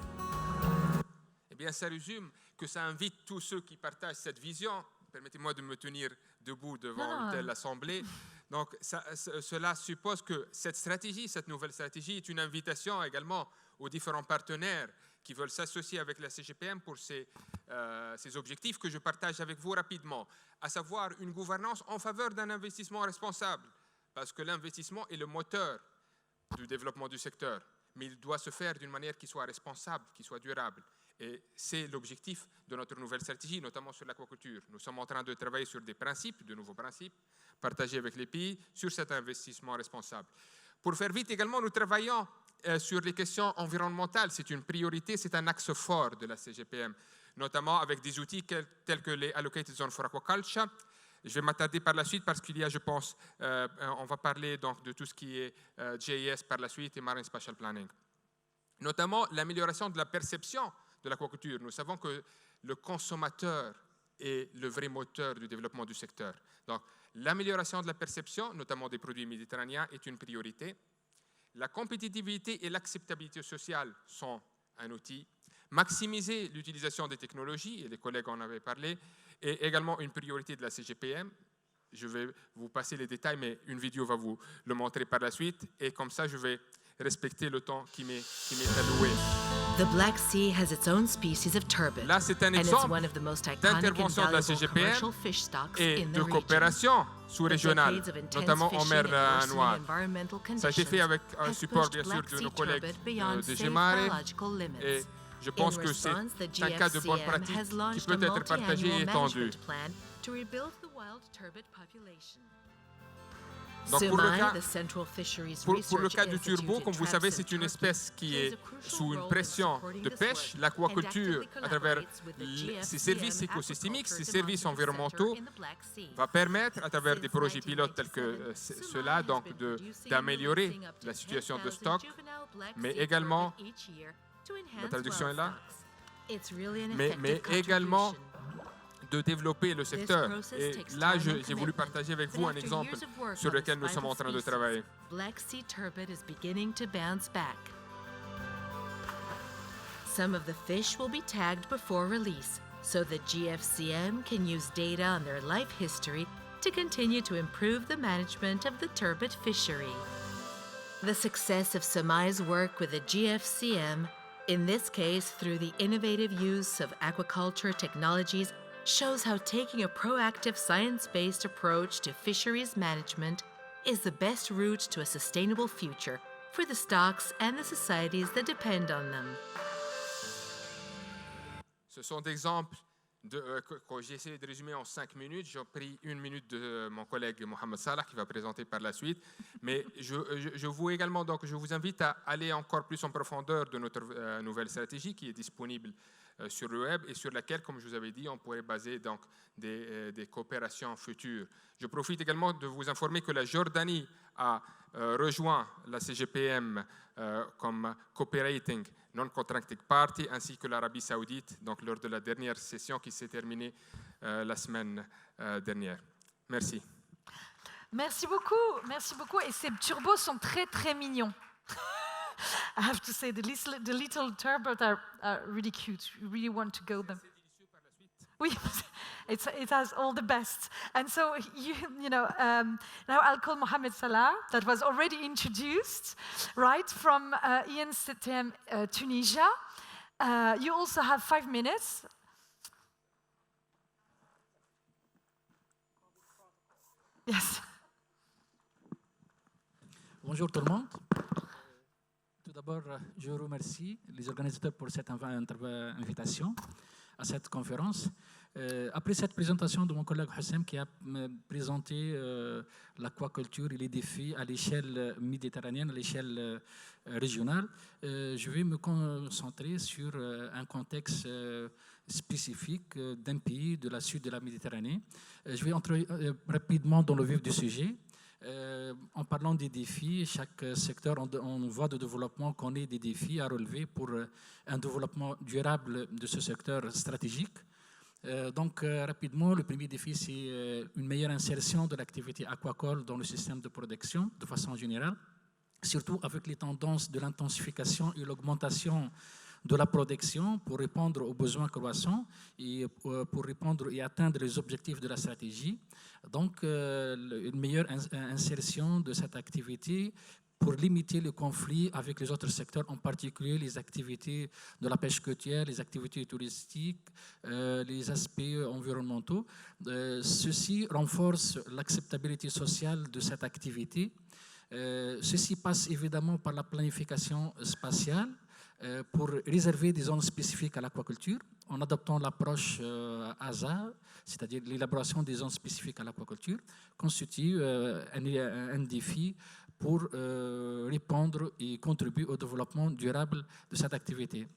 Eh bien, ça résume que ça invite tous ceux qui partagent cette vision. Permettez-moi de me tenir debout devant une telle assemblée. Donc, cela suppose que cette stratégie, cette nouvelle stratégie, est une invitation également aux différents partenaires qui veulent s'associer avec la CGPM pour ces objectifs que je partage avec vous rapidement, à savoir une gouvernance en faveur d'un investissement responsable, parce que l'investissement est le moteur du développement du secteur, mais il doit se faire d'une manière qui soit responsable, qui soit durable. Et c'est l'objectif de notre nouvelle stratégie, notamment sur l'aquaculture. Nous sommes en train de travailler sur des principes, de nouveaux principes, partagés avec les pays, sur cet investissement responsable. Pour faire vite également, nous travaillons sur les questions environnementales. C'est une priorité, c'est un axe fort de la CGPM, notamment avec des outils tels que les Allocated Zones for Aquaculture. Je vais m'attarder par la suite parce qu'il y a, je pense, on va parler donc de tout ce qui est GIS par la suite et Marine Spatial Planning. Notamment l'amélioration de la perception de l'aquaculture. Nous savons que le consommateur est le vrai moteur du développement du secteur. Donc, l'amélioration de la perception, notamment des produits méditerranéens, est une priorité. La compétitivité et l'acceptabilité sociale sont un outil. Maximiser l'utilisation des technologies, et les collègues en avaient parlé, est également une priorité de la CGPM. Je vais vous passer les détails, mais une vidéo va vous le montrer par la suite. Et comme ça, je vais respecter le temps qui m'est alloué. The Black Sea has its own species of turbot, Là, c'est un and it's exemple one of the most iconic and d'intervention de la valuable CGPM commercial fish stocks et in the de region. coopération The sous-régionale, decades of intense notamment en fishing mer and worsening Noire. environmental Ça a été fait conditions avec un has support, pushed bien sûr, Black de Sea nos collègues turbot beyond de safe Gémare. biological limits. Et je pense In que c'est response, the un cas de bonne GFCM pratique has qui launched peut a être partagé et multi-annual étendu. management plan to rebuild the wild turbot population. Donc pour le cas, the Central Fisheries pour le Research cas du Institute turbo, in comme vous Traps savez, in c'est une Turkey, espèce qui plays est a crucial sous une role in pression supporting de this pêche. work L'aquaculture, and à travers actively collaborates with the ses GFCM services écosystémiques, ses Aquaculture services Demonstrative environnementaux, Center in the Black Sea. va permettre, à travers des Since projets pilotes tels que 1997, ceux-là, Somai has donc been producing and d'améliorer releasing up to la situation de 10,000 stock, juvenile Black mais Sea également, turbot each year to enhance la traduction wild est là, stocks. It's really an mais effective également contribution. de développer le secteur. Et là, j'ai voulu partager avec vous un But after exemple years of work sur on lequel this nous sommes en vital train de species, travailler. Black Sea turbot is beginning to bounce back. Some of the fish will be tagged before release, so the GFCM can use data on their life history to continue to improve the management of the turbot fishery. The success of Somai's work with the GFCM, in this case through the innovative use of aquaculture technologies, shows how taking a proactive science-based approach to fisheries management is the best route to a sustainable future for the stocks and the societies that depend on them. Ce sont des exemples que j'ai essayé de résumer en 5 minutes. J'ai pris 1 minute de mon collègue Mohamed Salah qui va présenter par la suite. Mais je vous également, donc, je vous invite à aller encore plus en profondeur de notre nouvelle stratégie qui est disponible sur le web et sur laquelle, comme je vous avais dit, on pourrait baser donc, des coopérations futures. Je profite également de vous informer que la Jordanie a rejoint la CGPM comme cooperating non-contracting party, ainsi que l'Arabie Saoudite, donc lors de la dernière session qui s'est terminée la semaine dernière. Merci. Merci beaucoup, merci beaucoup. Et ces turbos sont très très mignons. I have to say, the little turbot are really cute. You really want to go them. Oui, it has all the best. And so, now I'll call Mohamed Salah, that was already introduced, right, from INCTM Tunisia. You also have 5 minutes. Yes. Bonjour tout le monde. Tout d'abord, je remercie les organisateurs pour cette invitation à cette conférence. Après cette présentation de mon collègue Hussem qui a présenté l'aquaculture et les défis à l'échelle méditerranéenne, à l'échelle régionale, je vais me concentrer sur un contexte spécifique d'un pays de la sud de la Méditerranée. Je vais entrer rapidement dans le vif du sujet. En parlant des défis, chaque secteur en voie de développement connaît des défis à relever pour un développement durable de ce secteur stratégique. Donc, rapidement, le premier défi, c'est une meilleure insertion de l'activité aquacole dans le système de production de façon générale, surtout avec les tendances de l'intensification et l'augmentation de la production pour répondre aux besoins croissants et pour répondre et atteindre les objectifs de la stratégie. Donc, une meilleure insertion de cette activité pour limiter le conflit avec les autres secteurs, en particulier les activités de la pêche côtière, les activités touristiques, les aspects environnementaux. Ceci renforce l'acceptabilité sociale de cette activité. Ceci passe évidemment par la planification spatiale, pour réserver des zones spécifiques à l'aquaculture en adoptant l'approche ASA, c'est-à-dire l'élaboration des zones spécifiques à l'aquaculture, constitue un défi pour répondre et contribuer au développement durable de cette activité.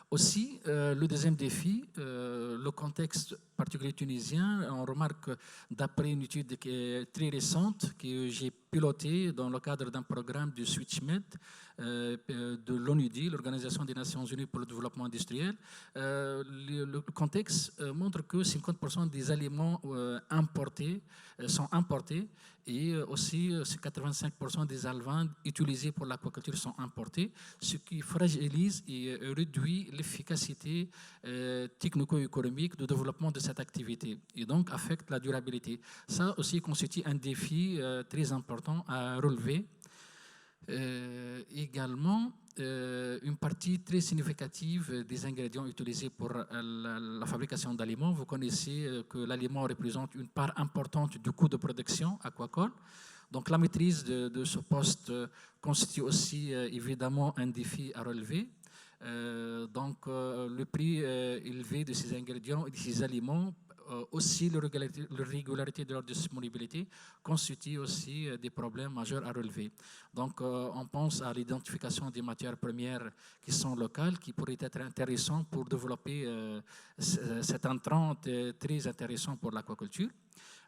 Aussi, le deuxième défi, le contexte particulier tunisien, on remarque d'après une étude qui est très récente que j'ai pilotée dans le cadre d'un programme du WestMED de l'ONUDI, l'Organisation des Nations Unies pour le développement industriel, le contexte montre que 50% des aliments importés sont importés et aussi 85% des alevins utilisés pour l'aquaculture sont importés, ce qui fragilise et réduit l'efficacité technico-économique de développement de cette activité et donc affecte la durabilité. Ça aussi constitue un défi très important à relever. Également, une partie très significative des ingrédients utilisés pour la fabrication d'aliments. Vous connaissez que l'aliment représente une part importante du coût de production aquacole. Donc la maîtrise de ce poste constitue aussi évidemment un défi à relever. Donc le prix élevé de ces ingrédients et de ces aliments aussi l'irrégularité de leur disponibilité constitue aussi des problèmes majeurs à relever. Donc, on pense à l'identification des matières premières qui sont locales, qui pourraient être intéressantes pour développer cet entrant très intéressant pour l'aquaculture.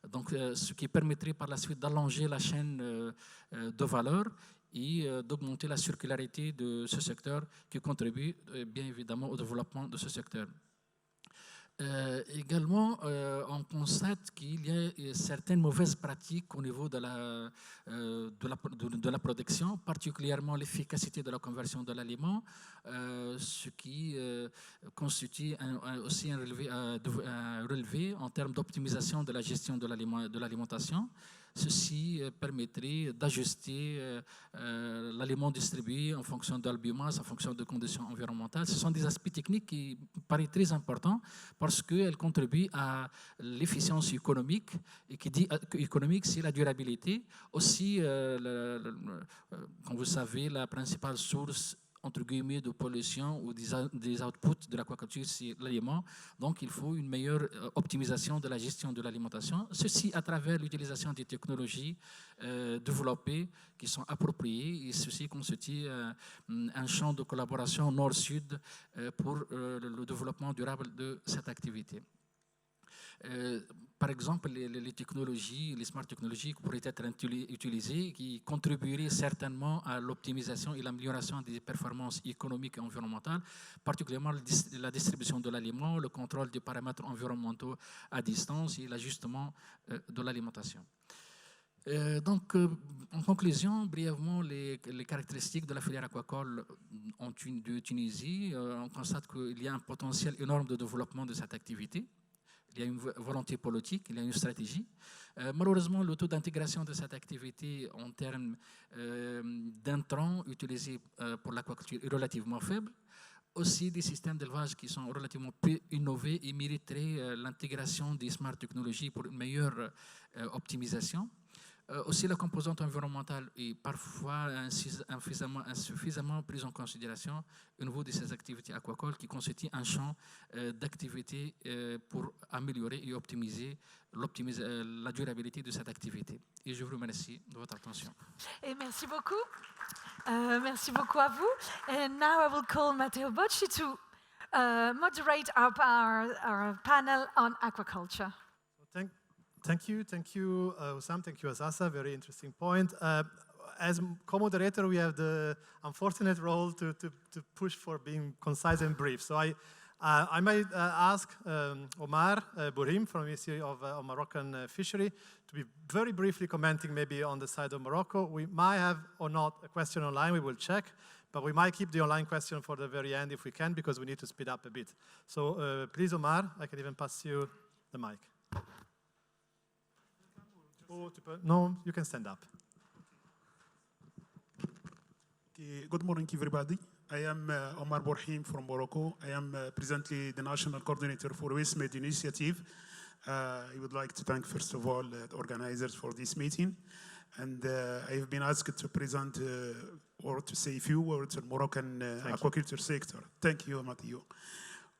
Donc, ce qui permettrait par la suite d'allonger la chaîne de valeur et d'augmenter la circularité de ce secteur qui contribue bien évidemment au développement de ce secteur. Également, on constate qu'il y a certaines mauvaises pratiques au niveau de la production, particulièrement l'efficacité de la conversion de l'aliment, ce qui constitue aussi un relevé en termes d'optimisation de la gestion de l'alimentation. Ceci permettrait d'ajuster l'aliment distribué en fonction de la biomasse, en fonction de conditions environnementales. Ce sont des aspects techniques qui paraissent très importants parce qu'elles contribuent à l'efficience économique. Et qui dit économique, c'est la durabilité. Aussi, comme vous savez, la principale source entre guillemets de pollution ou des outputs de l'aquaculture, c'est l'aliment. Donc, il faut une meilleure optimisation de la gestion de l'alimentation. Ceci à travers l'utilisation des technologies développées qui sont appropriées. Et ceci constitue un champ de collaboration nord-sud pour le développement durable de cette activité. Par exemple, les technologies, les smart technologies qui pourraient être utilisées, qui contribueraient certainement à l'optimisation et l'amélioration des performances économiques et environnementales, particulièrement la distribution de l'aliment, le contrôle des paramètres environnementaux à distance et l'ajustement de l'alimentation. Donc, en conclusion, brièvement, les caractéristiques de la filière aquacole de Tunisie, on constate qu'il y a un potentiel énorme de développement de cette activité. Il y a une volonté politique, il y a une stratégie. Malheureusement, le taux d'intégration de cette activité en termes d'intrants utilisés pour l'aquaculture est relativement faible. Aussi, des systèmes d'élevage qui sont relativement peu innovés et mériteraient l'intégration des smart technologies pour une meilleure optimisation. Aussi, la composante environnementale est parfois insuffisamment prise en considération au niveau de ces activités aquacoles qui constituent un champ d'activité pour améliorer et optimiser la durabilité de cette activité. Et je vous remercie de votre attention. Et merci beaucoup. Merci beaucoup à vous. And now I will call Matteo Bocci to moderate our panel on aquaculture. Thank you, Osam. Thank you, Asasa. Very interesting point. As co-moderator, we have the unfortunate role to push for being concise and brief. So I might ask Omar Bourhim from the Ministry of Moroccan Fishery to be very briefly commenting maybe on the side of Morocco. We might have or not a question online, we will check, but we might keep the online question for the very end if we can, because we need to speed up a bit. So please, Omar, I can even pass you the mic. No, you can stand up. Good morning, everybody. I am Omar Bourhim from Morocco. I am presently the National Coordinator for WestMED Initiative. I would like to thank, first of all, the organizers for this meeting. And I have been asked to present or to say a few words on Moroccan aquaculture sector. Thank you, Matthew.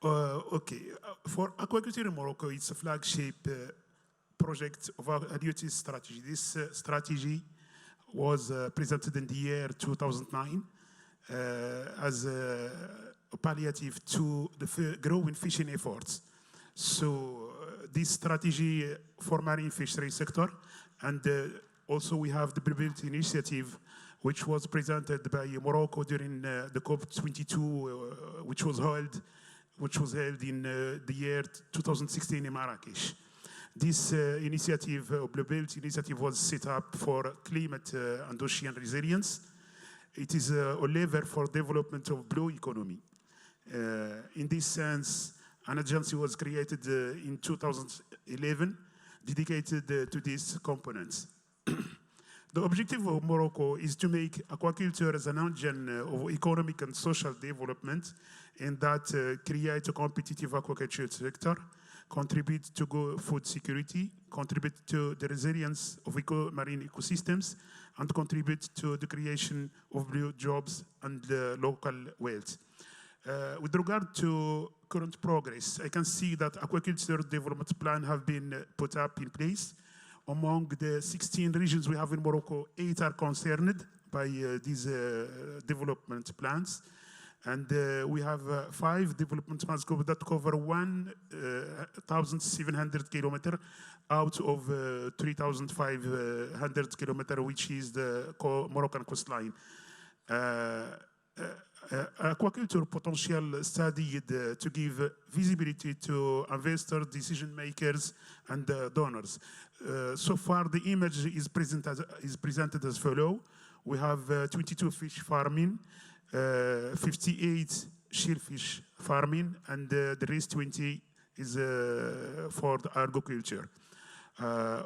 For aquaculture in Morocco, it's a flagship project of our duty strategy. This strategy was presented in the year 2009 as a palliative to the growing fishing efforts. So this strategy for marine fishery sector, and also we have the Bluebeard Initiative, which was presented by Morocco during the COP22, which was held in the year 2016 in Marrakesh. This initiative, Bluebeard Initiative, was set up for climate and ocean resilience. It is a lever for development of blue economy. In this sense, an agency was created in 2011 dedicated to these components. The objective of Morocco is to make aquaculture as an engine of economic and social development, and that create a competitive aquaculture sector, contribute to food security, contribute to the resilience of marine ecosystems, and contribute to the creation of blue jobs and local wealth. With regard to current progress. I can see that aquaculture development plan have been put up in place. Among the 16 regions we have in Morocco, 8 are concerned by these development plans. And we have 5 development plans that cover 1,700 kilometers out of 3,500 kilometers, which is the Moroccan coastline. Aquaculture potential studied to give visibility to investors, decision makers, and donors. So far, the image is presented as follows. We have 22 fish farming, 58 shellfish farming, and the rest 20 is for the aquaculture. A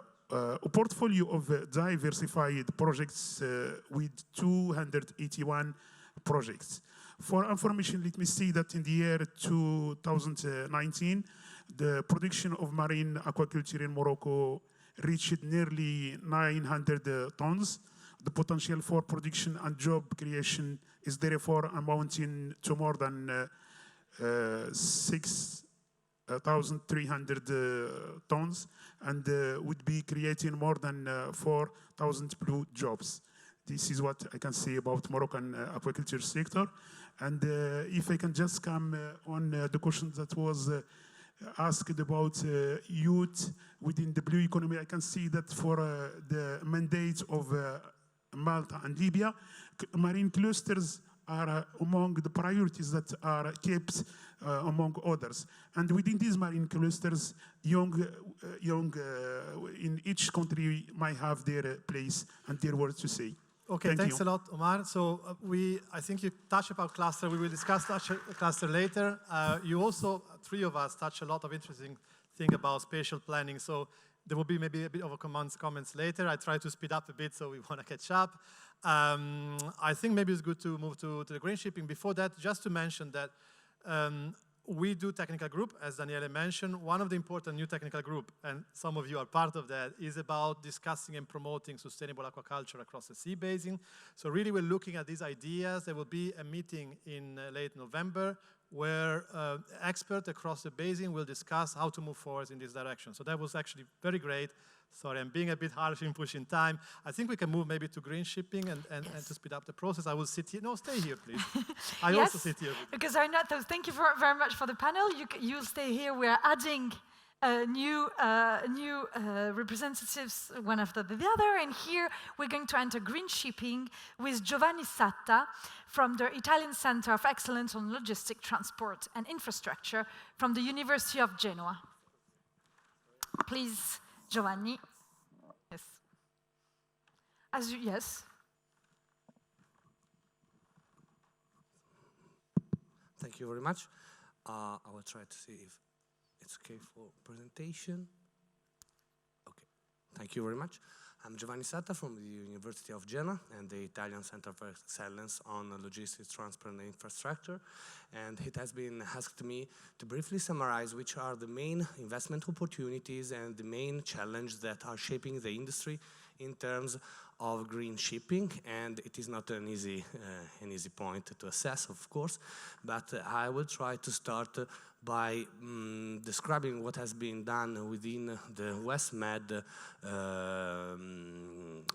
portfolio of diversified projects with 281 projects. For information, let me say that in the year 2019, the production of marine aquaculture in Morocco reached nearly 900 tons. The potential for production and job creation is therefore amounting to more than 6,300 tons and would be creating more than 4,000 blue jobs. This is what I can say about Moroccan aquaculture sector. And if I can just come on the question that was asked about youth within the blue economy, I can see that for the mandate of Malta and Libya, marine clusters are among the priorities that are kept among others. And within these marine clusters, young in each country might have their place and their word to say. Okay, thanks a lot, Omar. So I think you touched about cluster. We will discuss cluster later. You also, 3 of us, touched a lot of interesting thing about spatial planning. So there will be maybe a bit of a comments later. I try to speed up a bit, so we want to catch up. I think maybe it's good to move to the green shipping. Before that, just to mention that we do technical group, as Daniele mentioned. One of the important new technical group, and some of you are part of that, is about discussing and promoting sustainable aquaculture across the sea basin. So really we're looking at these ideas. There will be a meeting in late November where experts across the basin will discuss how to move forward in this direction. So that was actually very great. Sorry, I'm being a bit harsh in pushing time. I think we can move maybe to green shipping and to speed up the process. I will sit here. No, stay here, please. I also sit here. Because Arnato, thank you very much for the panel. You'll stay here. We're adding new representatives one after the other. And here we're going to enter green shipping with Giovanni Satta from the Italian Center of Excellence on Logistic Transport and Infrastructure from the University of Genoa. Please, Giovanni. Yes. Yes. Thank you very much. I will try to see if it's okay for presentation. Okay. Thank you very much. I'm Giovanni Satta from the University of Genoa and the Italian Center for Excellence on Logistics, Transport and Infrastructure. And it has been asked me to briefly summarize which are the main investment opportunities and the main challenges that are shaping the industry in terms of green shipping. And it is not an easy point to assess, of course, but I will try to start by describing what has been done within the WestMED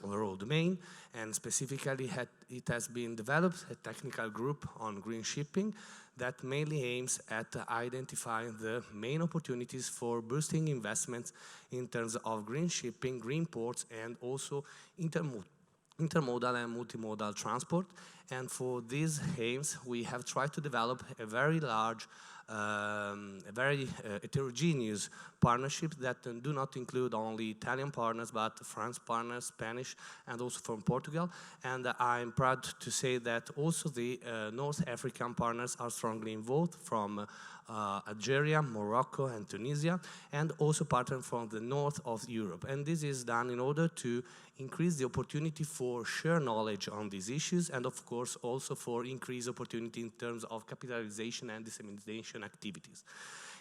overall domain, and specifically it has been developed a technical group on green shipping that mainly aims at identifying the main opportunities for boosting investments in terms of green shipping, green ports, and also intermodal and multimodal transport. And for these aims, we have tried to develop a very large very heterogeneous partnerships that do not include only Italian partners, but French partners, Spanish, and also from Portugal. And I'm proud to say that also the North African partners are strongly involved from Algeria, Morocco, and Tunisia, and also partners from the north of Europe. And this is done in order to increase the opportunity for share knowledge on these issues, and of course also for increased opportunity in terms of capitalization and dissemination activities.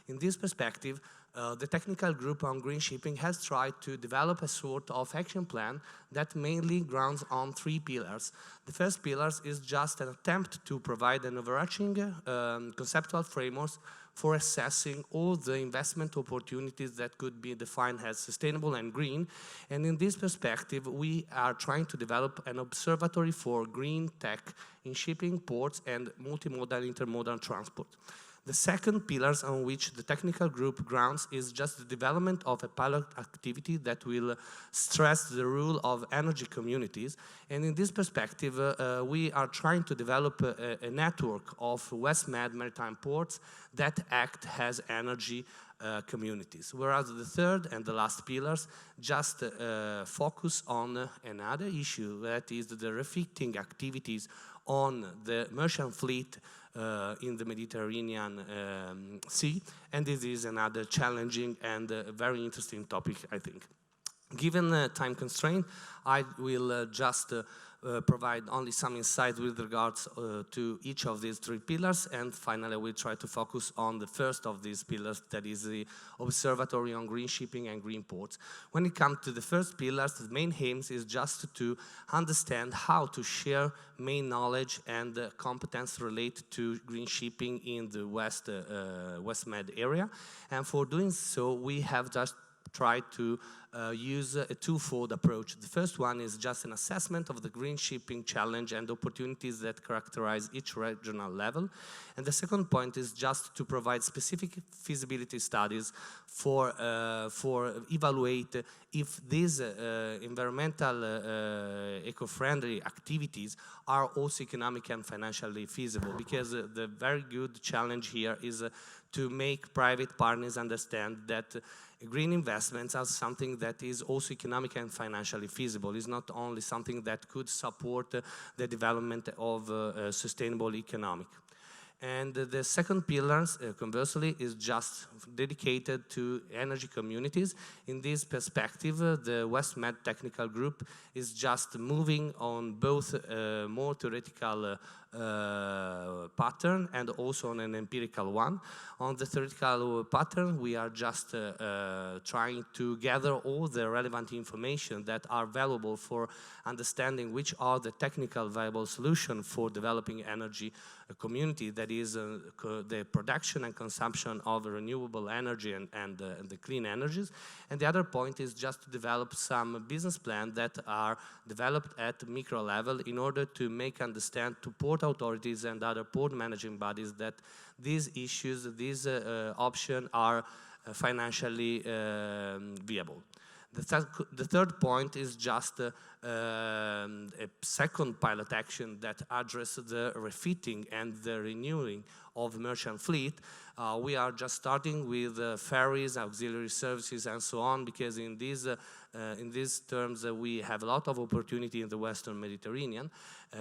In this perspective, the technical group on green shipping has tried to develop a sort of action plan that mainly grounds on 3 pillars. The first pillar is just an attempt to provide an overarching conceptual framework for assessing all the investment opportunities that could be defined as sustainable and green. And in this perspective, we are trying to develop an observatory for green tech in shipping, ports, and multimodal intermodal transport. The second pillars on which the technical group grounds is just the development of a pilot activity that will stress the role of energy communities. And in this perspective, we are trying to develop a network of WestMED maritime ports that act as energy communities. Whereas the third and the last pillars just focus on another issue, that is the refitting activities on the merchant fleet in the Mediterranean Sea, and this is another challenging and very interesting topic, I think. Given time constraint, I will just provide only some insight with regards to each of these three pillars, and finally we'll try to focus on the first of these pillars, that is the Observatory on Green Shipping and Green Ports. When it comes to the first pillars, the main aims is just to understand how to share main knowledge and competence related to green shipping in the WestMed area, and for doing so we have just try to use a twofold approach. The first one is just an assessment of the green shipping challenge and opportunities that characterize each regional level. And the second point is just to provide specific feasibility studies for evaluate if these environmental eco-friendly activities are also economic and financially feasible, because the very good challenge here is to make private partners understand that green investments are something that is also economic and financially feasible. It's not only something that could support the development of sustainable economic. And the second pillar, conversely, is just dedicated to energy communities. In this perspective, the WestMed Technical Group is just moving on both more theoretical pattern and also on an empirical one. On the theoretical pattern, we are just trying to gather all the relevant information that are valuable for understanding which are the technical viable solutions for developing energy community, that is the production and consumption of renewable energy and the clean energies. And the other point is just to develop some business plans that are developed at micro level in order to make understand to port authorities and other port managing bodies that these issues, these options are financially viable. The third point is just a second pilot action that addresses the refitting and the renewing of merchant fleet. We are just starting with ferries, auxiliary services, and so on, because in these terms we have a lot of opportunity in the Western Mediterranean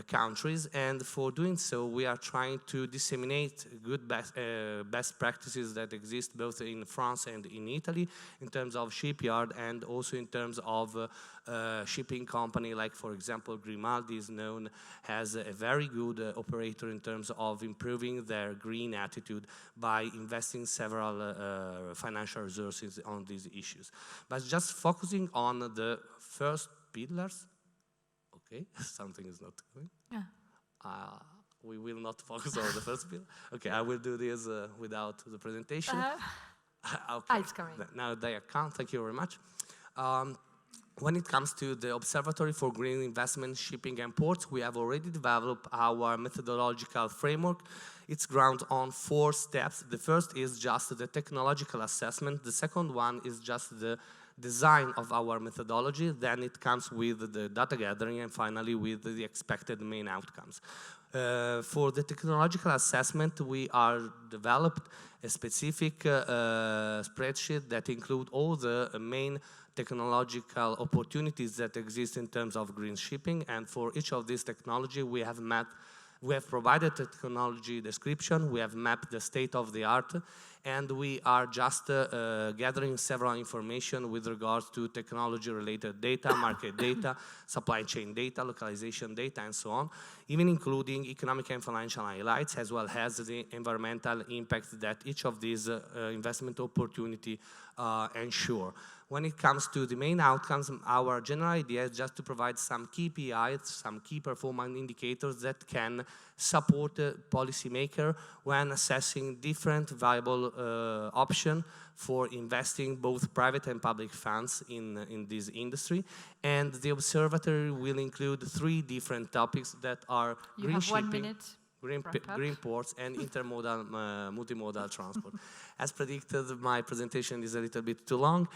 countries, and for doing so we are trying to disseminate good best practices that exist both in France and in Italy in terms of shipyard, and also in terms of shipping company, like for example Grimaldi is known as a very good operator in terms of improving their green attitude by investing several financial resources on these issues. But just focusing on the first pillars, okay, something is not going. Yeah. We will not focus on the first pillar. Okay, I will do this without the presentation. Okay. It's coming. Now they account. Thank you very much. When it comes to the Observatory for Green Investment, Shipping and Ports, we have already developed our methodological framework. It's grounded on 4 steps. The first is just the technological assessment. The second one is just the design of our methodology. Then it comes with the data gathering, and finally with the expected main outcomes. For the technological assessment, we are developed a specific spreadsheet that include all the main technological opportunities that exist in terms of green shipping, and for each of these technology we have provided a technology description, we have mapped the state of the art, and we are just gathering several information with regards to technology-related data, market data, supply chain data, localization data, and so on, even including economic and financial highlights, as well as the environmental impact that each of these investment opportunity ensure. When it comes to the main outcomes, our general idea is just to provide some KPIs, some key performance indicators that can support the policymaker when assessing different viable options for investing both private and public funds in this industry. And the observatory will include 3 different topics that are green shipping, green ports, and intermodal, multimodal transport. As predicted, my presentation is a little bit too long.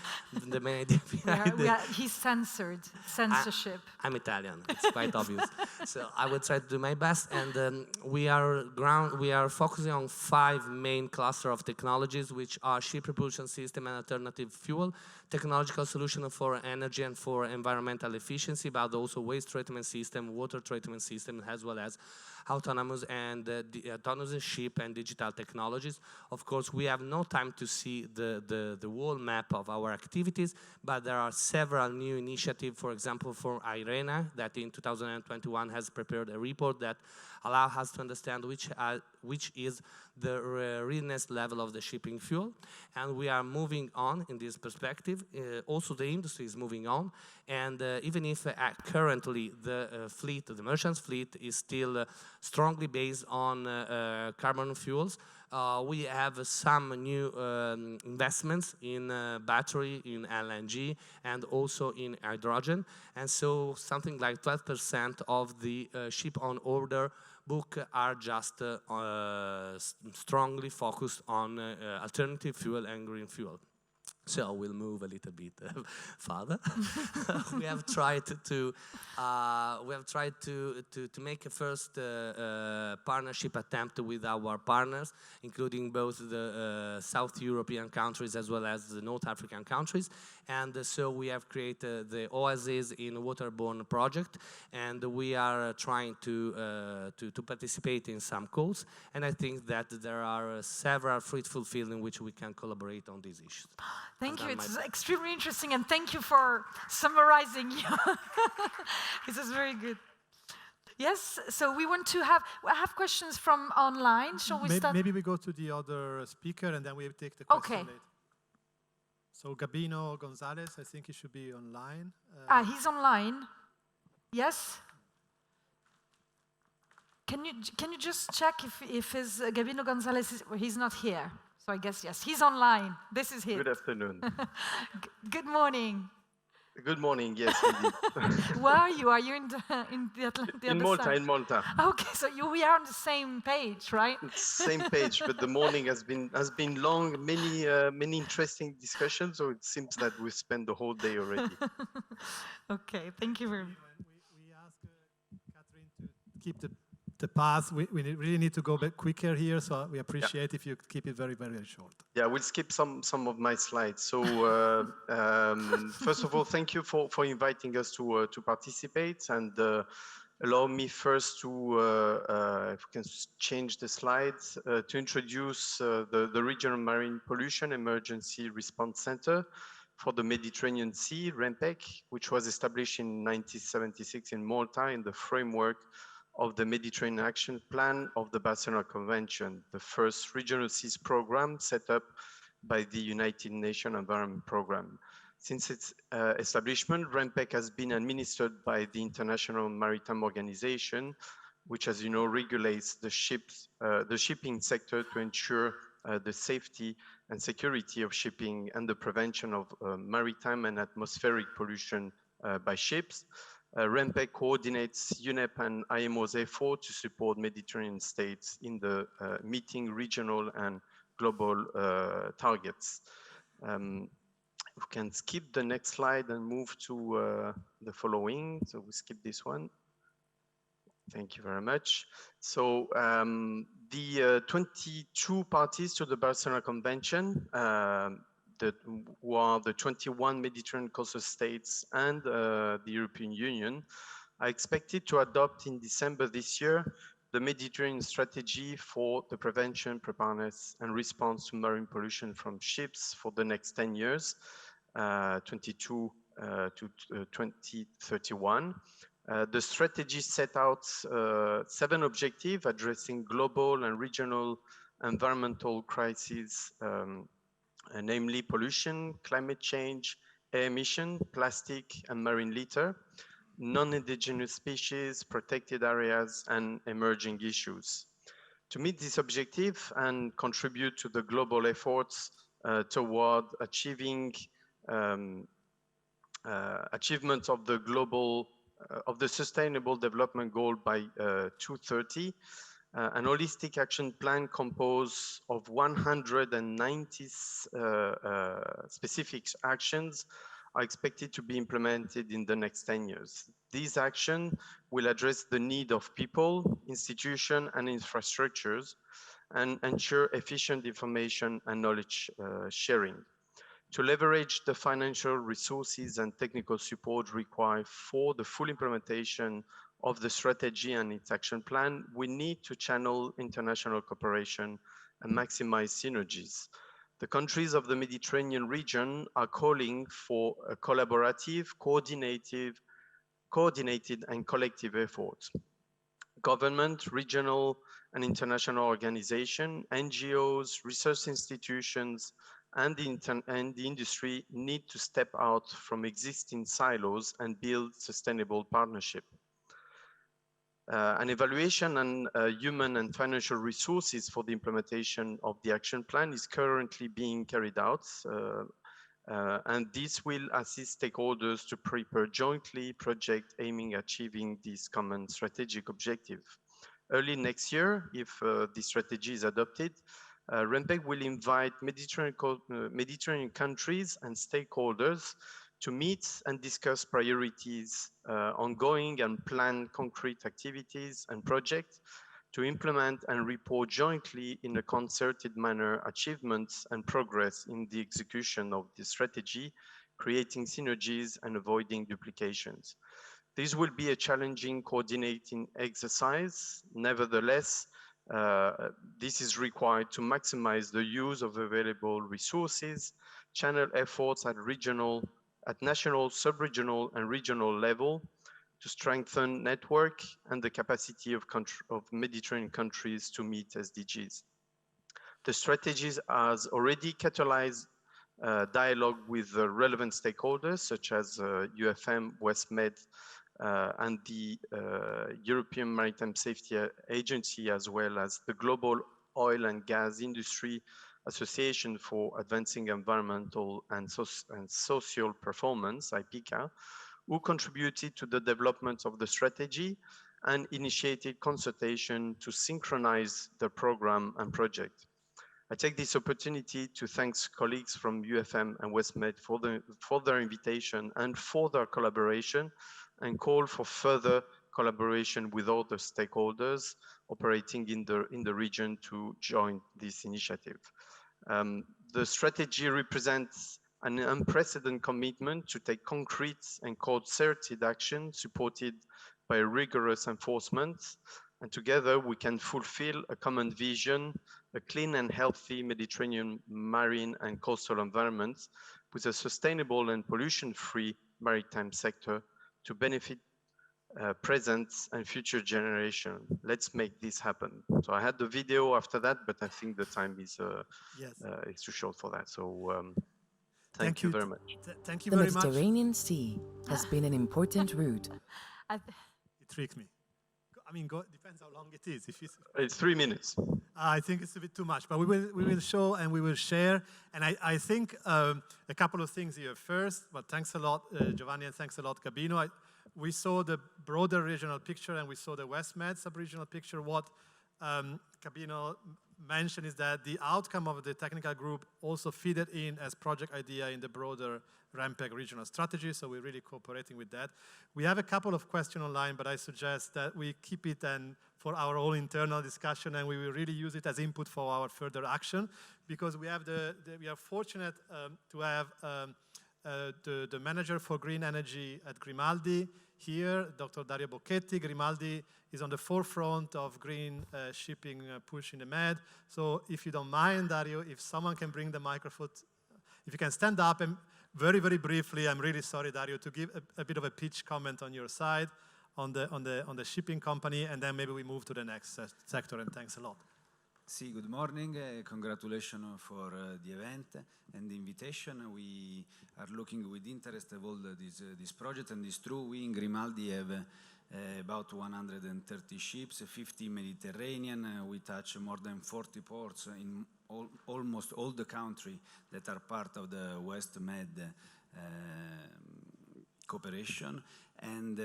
The main idea behind he's censored, censorship. I'm Italian, it's quite obvious. So I will try to do my best, and we are focusing on 5 main clusters of technologies, which are ship propulsion system and alternative fuel, technological solution for energy and for environmental efficiency, but also waste treatment system, water treatment system, as well as autonomous and autonomous ship and digital technologies. Of course, we have no time to see the whole map of our activities, but there are several new initiatives, for example, for IRENA, that in 2021 has prepared a report that allows us to understand which is the readiness level of the shipping fuel. And we are moving on in this perspective. Also, the industry is moving on. And even if currently the fleet, the merchant fleet, is still strongly based on carbon fuels, we have some new investments in battery, in LNG, and also in hydrogen. And so something like 12% of the ship on order book are just strongly focused on alternative fuel and green fuel. So we'll move a little bit further. We have tried to make a first partnership attempt with our partners, including both the South European countries as well as the North African countries. And so we have created the Oasis in Waterborne project, and we are trying to participate in some calls. And I think that there are several fruitful fields in which we can collaborate on these issues. Thank you. It's extremely interesting, and thank you for summarizing. This is very good. Yes, so we want to have questions from online. Shall we start? Maybe we go to the other speaker, and then we take the question later. So Gabino Gonzalez, I think he should be online. He's online. Yes. Can you just check if his Gabino Gonzalez he's not here? So I guess yes, he's online. This is him. Good afternoon. Good morning. Good morning. Yes, indeed. Where are you? Are you in the Atlantic? In Malta. In Malta. Okay, so we are on the same page, right? Same page, but the morning has been long. Many interesting discussions. So it seems that we spent the whole day already. Okay, thank you very much. We ask Catherine to keep the path. We really need to go back quicker here, so we appreciate if you keep it very, very short. Yeah, we'll skip some of my slides. So first of all, thank you for inviting us to participate, and allow me first to, if we can change the slides, to introduce the Regional Marine Pollution Emergency Response Center for the Mediterranean Sea, REMPEC, which was established in 1976 in Malta in the framework of the Mediterranean Action Plan of the Barcelona Convention, the first regional seas program set up by the United Nations Environment Program. Since its establishment, REMPEC has been administered by the International Maritime Organization, which, as you know, regulates the shipping sector to ensure the safety and security of shipping and the prevention of maritime and atmospheric pollution by ships. REMPEC coordinates UNEP and IMO's effort to support Mediterranean states in the meeting regional and global targets. We can skip the next slide and move to the following. So we skip this one. Thank you very much. So the 22 parties to the Barcelona Convention, who are the 21 Mediterranean coastal states and the European Union, are expected to adopt in December this year the Mediterranean strategy for the prevention, preparedness, and response to marine pollution from ships for the next 10 years, 22 to 2031. The strategy set out 7 objectives addressing global and regional environmental crises namely pollution, climate change, air emission, plastic and marine litter, non-indigenous species, protected areas, and emerging issues. To meet this objective and contribute to the global efforts toward achieving achievement of the Sustainable Development Goal by 2030, an holistic action plan composed of 190 specific actions are expected to be implemented in the next 10 years. These actions will address the need of people, institutions, and infrastructures, and ensure efficient information and knowledge sharing. To leverage the financial resources and technical support required for the full implementation of the strategy and its action plan, we need to channel international cooperation and maximize synergies. The countries of the Mediterranean region are calling for a collaborative, coordinated and collective effort. Government, regional and international organizations, NGOs, research institutions, and the industry need to step out from existing silos and build sustainable partnership. An evaluation on human and financial resources for the implementation of the action plan is currently being carried out, and this will assist stakeholders to prepare jointly projects aiming at achieving this common strategic objective. Early next year, if the strategy is adopted, REMPEG will invite Mediterranean countries and stakeholders to meet and discuss priorities, ongoing and planned concrete activities and projects to implement and report jointly in a concerted manner achievements and progress in the execution of the strategy, creating synergies and avoiding duplications. This will be a challenging coordinating exercise. Nevertheless, this is required to maximize the use of available resources, channel efforts at national, sub-regional, and regional level to strengthen network and the capacity of Mediterranean countries to meet SDGs. The strategies has already catalyzed dialogue with relevant stakeholders such as UFM, WestMED, and the European Maritime Safety Agency, as well as the Global Oil and Gas Industry Association for Advancing Environmental and Social Performance, IPICA, who contributed to the development of the strategy and initiated consultation to synchronize the program and project. I take this opportunity to thank colleagues from UFM and WestMed for their invitation and for their collaboration, and call for further collaboration with other stakeholders operating in the region to join this initiative. The strategy represents an unprecedented commitment to take concrete and concerted action supported by rigorous enforcement, and together we can fulfill a common vision, a clean and healthy Mediterranean marine and coastal environment with a sustainable and pollution-free maritime sector to benefit present and future generation. Let's make this happen. So I had the video after that, but I think the time is it's too short for that. So thank you very much. Thank you The very much. Mediterranean Sea has been an important route. It tricked me. I mean, depends how long it is. If it's 3 minutes. I think it's a bit too much, but we will show and we will share. And I think a couple of things here. First, but thanks a lot, Giovanni, and thanks a lot, Gabino. We saw the broader regional picture and we saw the WestMed sub-regional picture. What Gabino mentioned is that the outcome of the technical group also feed it in as project idea in the broader REMPEG regional strategy, so we're really cooperating with that. We have a couple of questions online, but I suggest that we keep it for our own internal discussion, and we will really use it as input for our further action, because we have we are fortunate to have the manager for green energy at Grimaldi here, Dr. Dario Bocchetti. Grimaldi is on the forefront of green shipping push in the Med. So if you don't mind, Dario, if someone can bring the microphone, if you can stand up and very, very briefly, I'm really sorry, Dario, to give a bit of a pitch comment on your side on the shipping company, and then maybe we move to the next sector, and thanks a lot. See, good morning. Congratulations for the event and the invitation. We are looking with interest of all this project, and it's true. We in Grimaldi have about 130 ships, 50 Mediterranean. We touch more than 40 ports in almost all the country that are part of the WestMED cooperation, and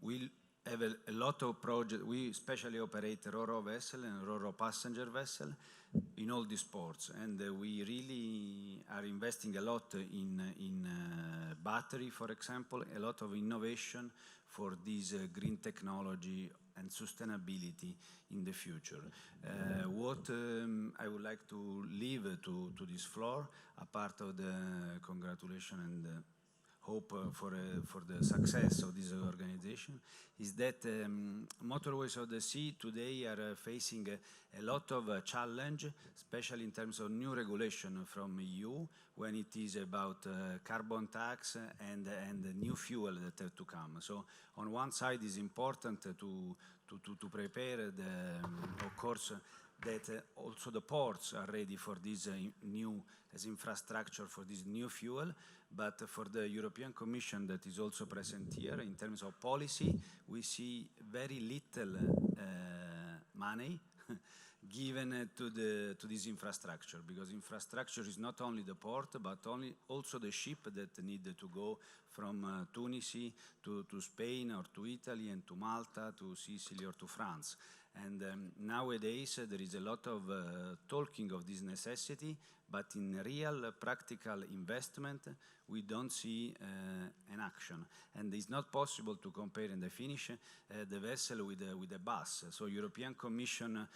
we have a lot of projects. We especially operate Ro-Ro vessel and Ro-Ro passenger vessel in all these ports, and we really are investing a lot in battery, for example, a lot of innovation for this green technology and sustainability in the future. What I would like to leave to this floor, a part of the congratulations and hope for the success of this organization, is that motorways of the sea today are facing a lot of challenge, especially in terms of new regulation from EU, when it is about carbon tax and new fuel that have to come. So on one side, it's important to prepare of course, that also the ports are ready for this new as infrastructure for this new fuel, but for the European Commission that is also present here, in terms of policy, we see very little money given to this infrastructure, because infrastructure is not only the port, but also the ship that need to go from Tunisia to Spain or to Italy and to Malta, to Sicily or to France. And nowadays there is a lot of talking of this necessity, but in real practical investment we don't see an action, and it's not possible to compare in the finish the vessel with a bus. So European Commission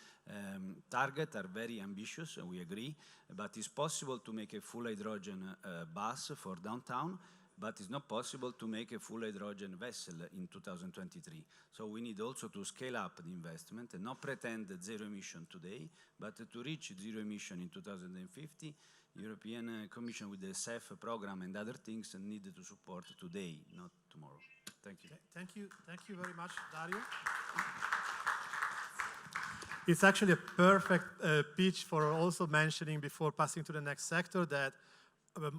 targets are very ambitious, we agree, but it's possible to make a full hydrogen bus for downtown, but it's not possible to make a full hydrogen vessel in 2023. So we need also to scale up the investment and not pretend zero emission today, but to reach zero emission in 2050. European Commission with the CEF program and other things need to support today, not tomorrow. Thank you. Thank you very much, Dario. It's actually a perfect pitch for also mentioning, before passing to the next sector, that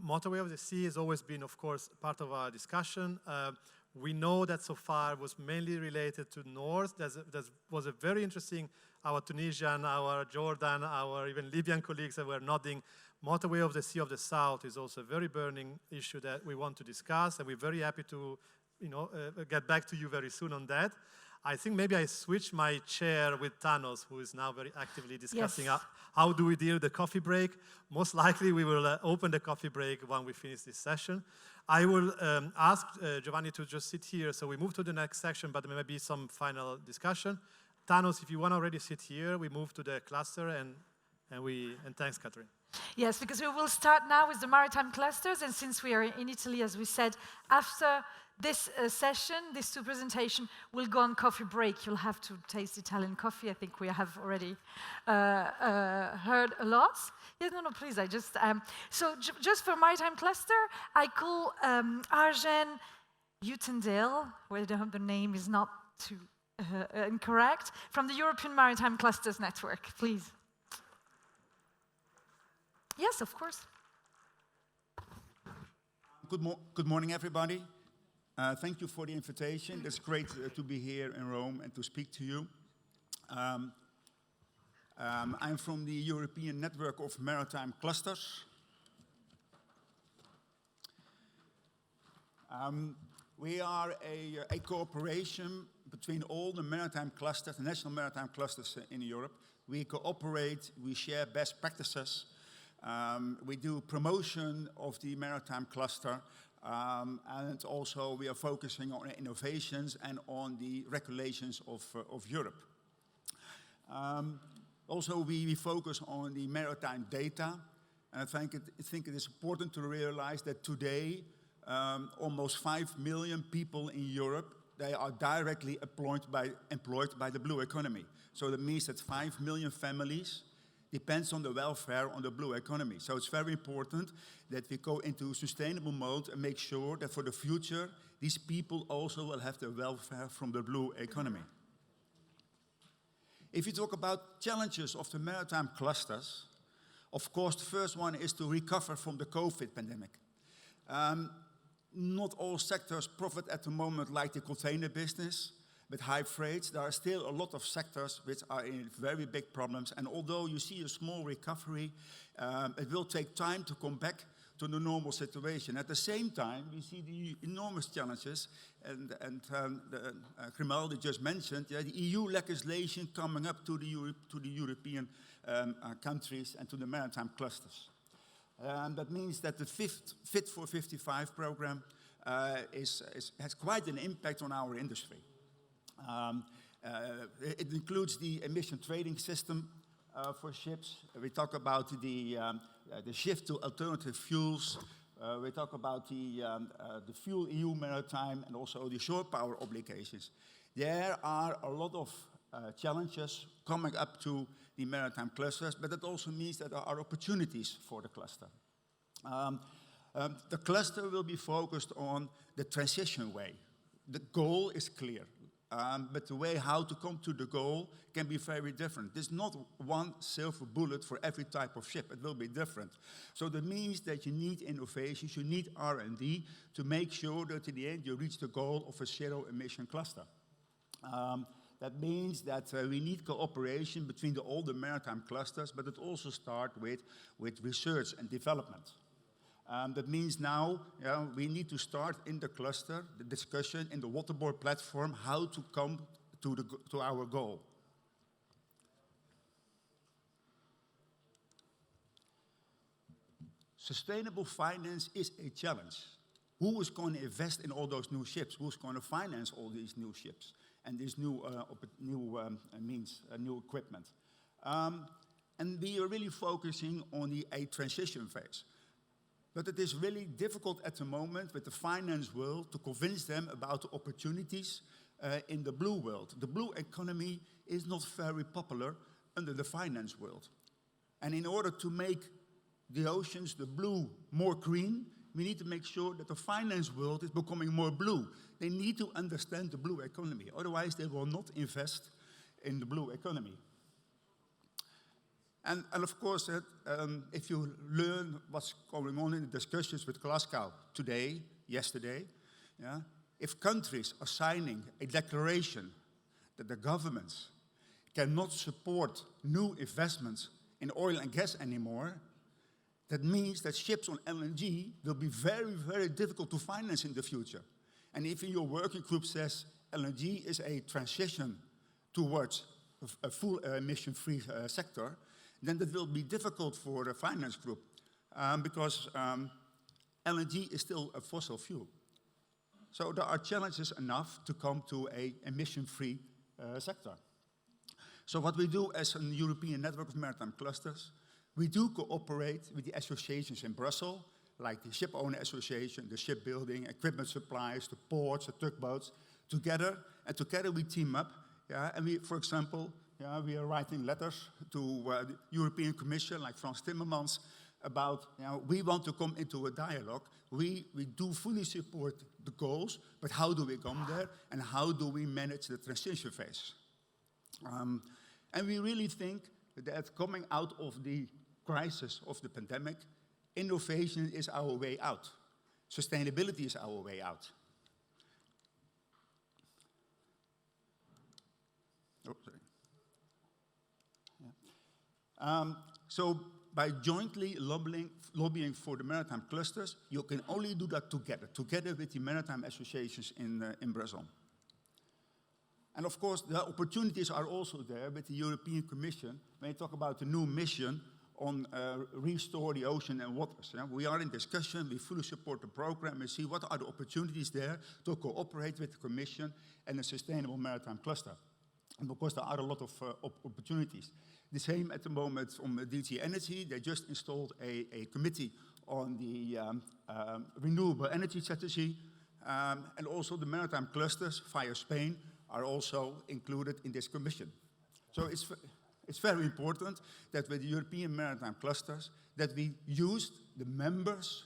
motorway of the sea has always been, of course, part of our discussion. We know that so far it was mainly related to North. That was a very interesting, our Tunisian, our Jordan, our even Libyan colleagues that were nodding. Motorway of the Sea of the South is also a very burning issue that we want to discuss, and we're very happy to get back to you very soon on that. I think maybe I switch my chair with Thanos, who is now very actively discussing how do we deal with the coffee break. Most likely we will open the coffee break when we finish this session. I will ask Giovanni to just sit here, so we move to the next section, but there may be some final discussion. Thanos, if you want to already sit here, we move to the cluster, and thanks, Catherine. Yes, because we will start now with the maritime clusters, and since we are in Italy, as we said, after this session, these two presentations, will go on coffee break. You'll have to taste Italian coffee. I think we have already heard a lot. Yes, no, please, I just... so just for maritime cluster, I call Arjen Utendale, whether the name is not too incorrect, from the European Maritime Clusters Network, please. Yes, of course. Good morning, everybody. Thank you for the invitation. It's great to be here in Rome and to speak to you. I'm from the European Network of Maritime Clusters. We are a cooperation between all the maritime clusters, the national maritime clusters in Europe. We cooperate, we share best practices. We do promotion of the maritime cluster, and also we are focusing on innovations and on the regulations of Europe. Also, we focus on the maritime data, and I think it is important to realize that today, almost 5 million people in Europe, they are directly employed by the blue economy. So that means that 5 million families depends on the welfare on the blue economy. So it's very important that we go into sustainable mode and make sure that for the future, these people also will have the welfare from the blue economy. If you talk about challenges of the maritime clusters, of course, the first one is to recover from the COVID pandemic. Not all sectors profit at the moment like the container business. With high freights, there are still a lot of sectors which are in very big problems. And although you see a small recovery, it will take time to come back to the normal situation. At the same time, we see the enormous challenges, and Grimaldi just mentioned, the EU legislation coming up to the European countries and to the maritime clusters. That means that the Fit for 55 program has quite an impact on our industry. It includes the emission trading system for ships. We talk about the shift to alternative fuels. We talk about the Fuel EU Maritime and also the shore power obligations. There are a lot of challenges coming up to the maritime clusters, but it also means that there are opportunities for the cluster. The cluster will be focused on the transition way. The goal is clear. But the way how to come to the goal can be very different. There's not one silver bullet for every type of ship. It will be different. So that means that you need innovations, you need R&D to make sure that in the end you reach the goal of a zero emission cluster. That means that we need cooperation between all the maritime clusters, but it also starts with research and development. That means now we need to start in the cluster, the discussion in the waterboard platform, how to come to our goal. Sustainable finance is a challenge. Who is going to invest in all those new ships? Who's going to finance all these new ships and these new equipment? And we are really focusing on a transition phase. But it is really difficult at the moment with the finance world to convince them about the opportunities in the blue world. The blue economy is not very popular under the finance world. And in order to make the oceans, the blue, more green, we need to make sure that the finance world is becoming more blue. They need to understand the blue economy. Otherwise, they will not invest in the blue economy. And of course, if you learn what's going on in the discussions with Glasgow today, yesterday, if countries are signing a declaration that the governments cannot support new investments in oil and gas anymore, that means that ships on LNG will be very, very difficult to finance in the future. And if your working group says LNG is a transition towards a full emission-free sector, then that will be difficult for the finance group because LNG is still a fossil fuel. So there are challenges enough to come to an emission-free sector. So what we do as a European network of maritime clusters, we do cooperate with the associations in Brussels, like the Ship Owner Association, the shipbuilding, equipment suppliers, the ports, the tugboats, together. And together we team up. And we, for example, we are writing letters to the European Commission, like Frans Timmermans, about we want to come into a dialogue. We do fully support the goals, but how do we come there, and how do we manage the transition phase? And we really think that coming out of the crisis of the pandemic, innovation is our way out. Sustainability is our way out. Oh, sorry. So by jointly lobbying for the maritime clusters, you can only do that together with the maritime associations in Brazil. And of course, the opportunities are also there with the European Commission when you talk about the new mission on restore the ocean and waters. We are in discussion, we fully support the program and see what are the opportunities there to cooperate with the Commission and a sustainable maritime cluster. And of course, there are a lot of opportunities. The same at the moment from DG Energy. They just installed a committee on the renewable energy strategy. And also the maritime clusters via Spain are also included in this commission. So it's very important that with the European maritime clusters, that we use the members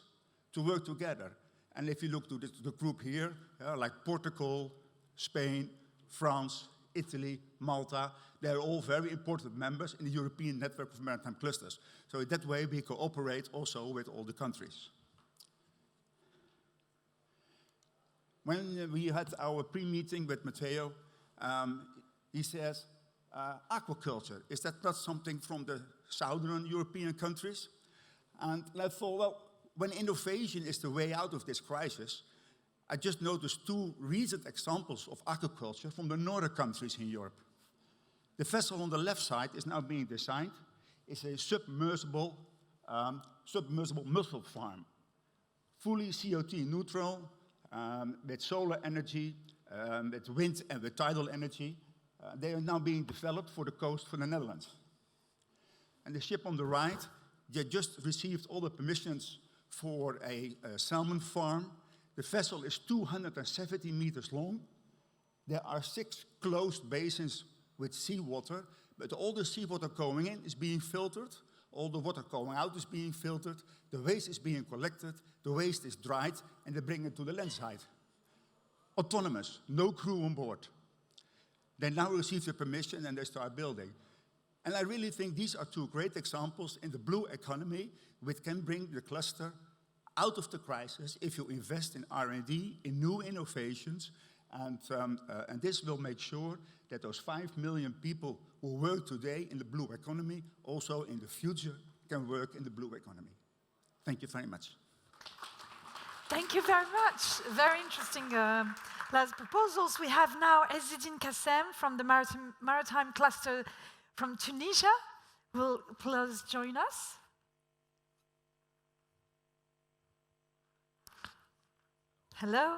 to work together. And if you look to the group here, like Portugal, Spain, France, Italy, Malta. They're all very important members in the European network of maritime clusters. So in that way, we cooperate also with all the countries. When we had our pre-meeting with Matteo, he says, aquaculture, is that not something from the southern European countries? And I thought, well, when innovation is the way out of this crisis, I just noticed two recent examples of aquaculture from the northern countries in Europe. The vessel on the left side is now being designed. It's a submersible mussel farm, fully CO2 neutral, with solar energy, with wind and with tidal energy. They are now being developed for the coast for the Netherlands. And the ship on the right, they just received all the permissions for a salmon farm. The vessel is 270 meters long. There are 6 closed basins with seawater, but all the seawater going in is being filtered. All the water going out is being filtered. The waste is being collected. The waste is dried, and they bring it to the land side. Autonomous, no crew on board. They now receive the permission and they start building. And I really think these are two great examples in the blue economy which can bring the cluster out of the crisis if you invest in R&D, in new innovations, and this will make sure that those 5 million people who work today in the blue economy also in the future can work in the blue economy. Thank you very much. Thank you very much. Very interesting last proposals. We have now Ezzedine Kassem from the Maritime Cluster from Tunisia. Will please join us. Hello.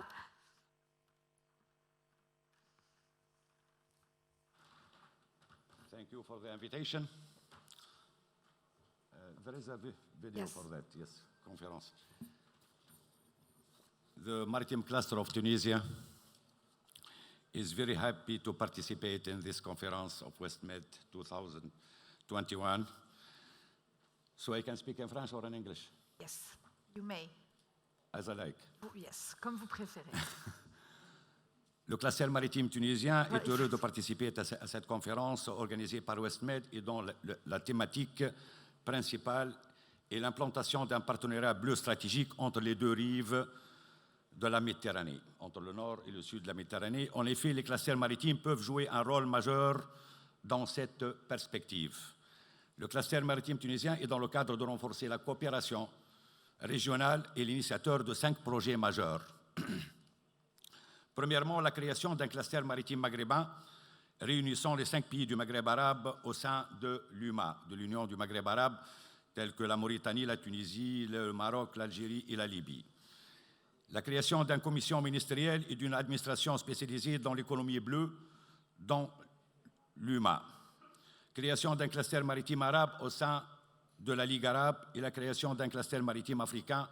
Thank you for the invitation. There is a video for that, yes, conference. The Maritime Cluster of Tunisia is very happy to participate in this conference of WestMED 2021. So I can speak in French or in English? Yes, you may. As I like. Yes, comme vous préférez. Le cluster maritime tunisien est heureux de participer à cette conférence organisée par WestMED et dont la thématique principale est l'implantation d'un partenariat bleu stratégique entre les deux rives de la Méditerranée, entre le nord et le sud de la Méditerranée. En effet, les clusters maritimes peuvent jouer un rôle majeur dans cette perspective. Le cluster maritime tunisien est dans le cadre de renforcer la coopération régionale et l'initiateur de 5 projets majeurs. Premièrement, la création d'un cluster maritime maghrébin réunissant les 5 pays du Maghreb arabe au sein de l'UMA, de l'Union du Maghreb arabe, tels que la Mauritanie, la Tunisie, le Maroc, l'Algérie et la Libye. La création d'une commission ministérielle et d'une administration spécialisée dans l'économie bleue dans l'UMA. Création d'un cluster maritime arabe au sein de la Ligue arabe et la création d'un cluster maritime africain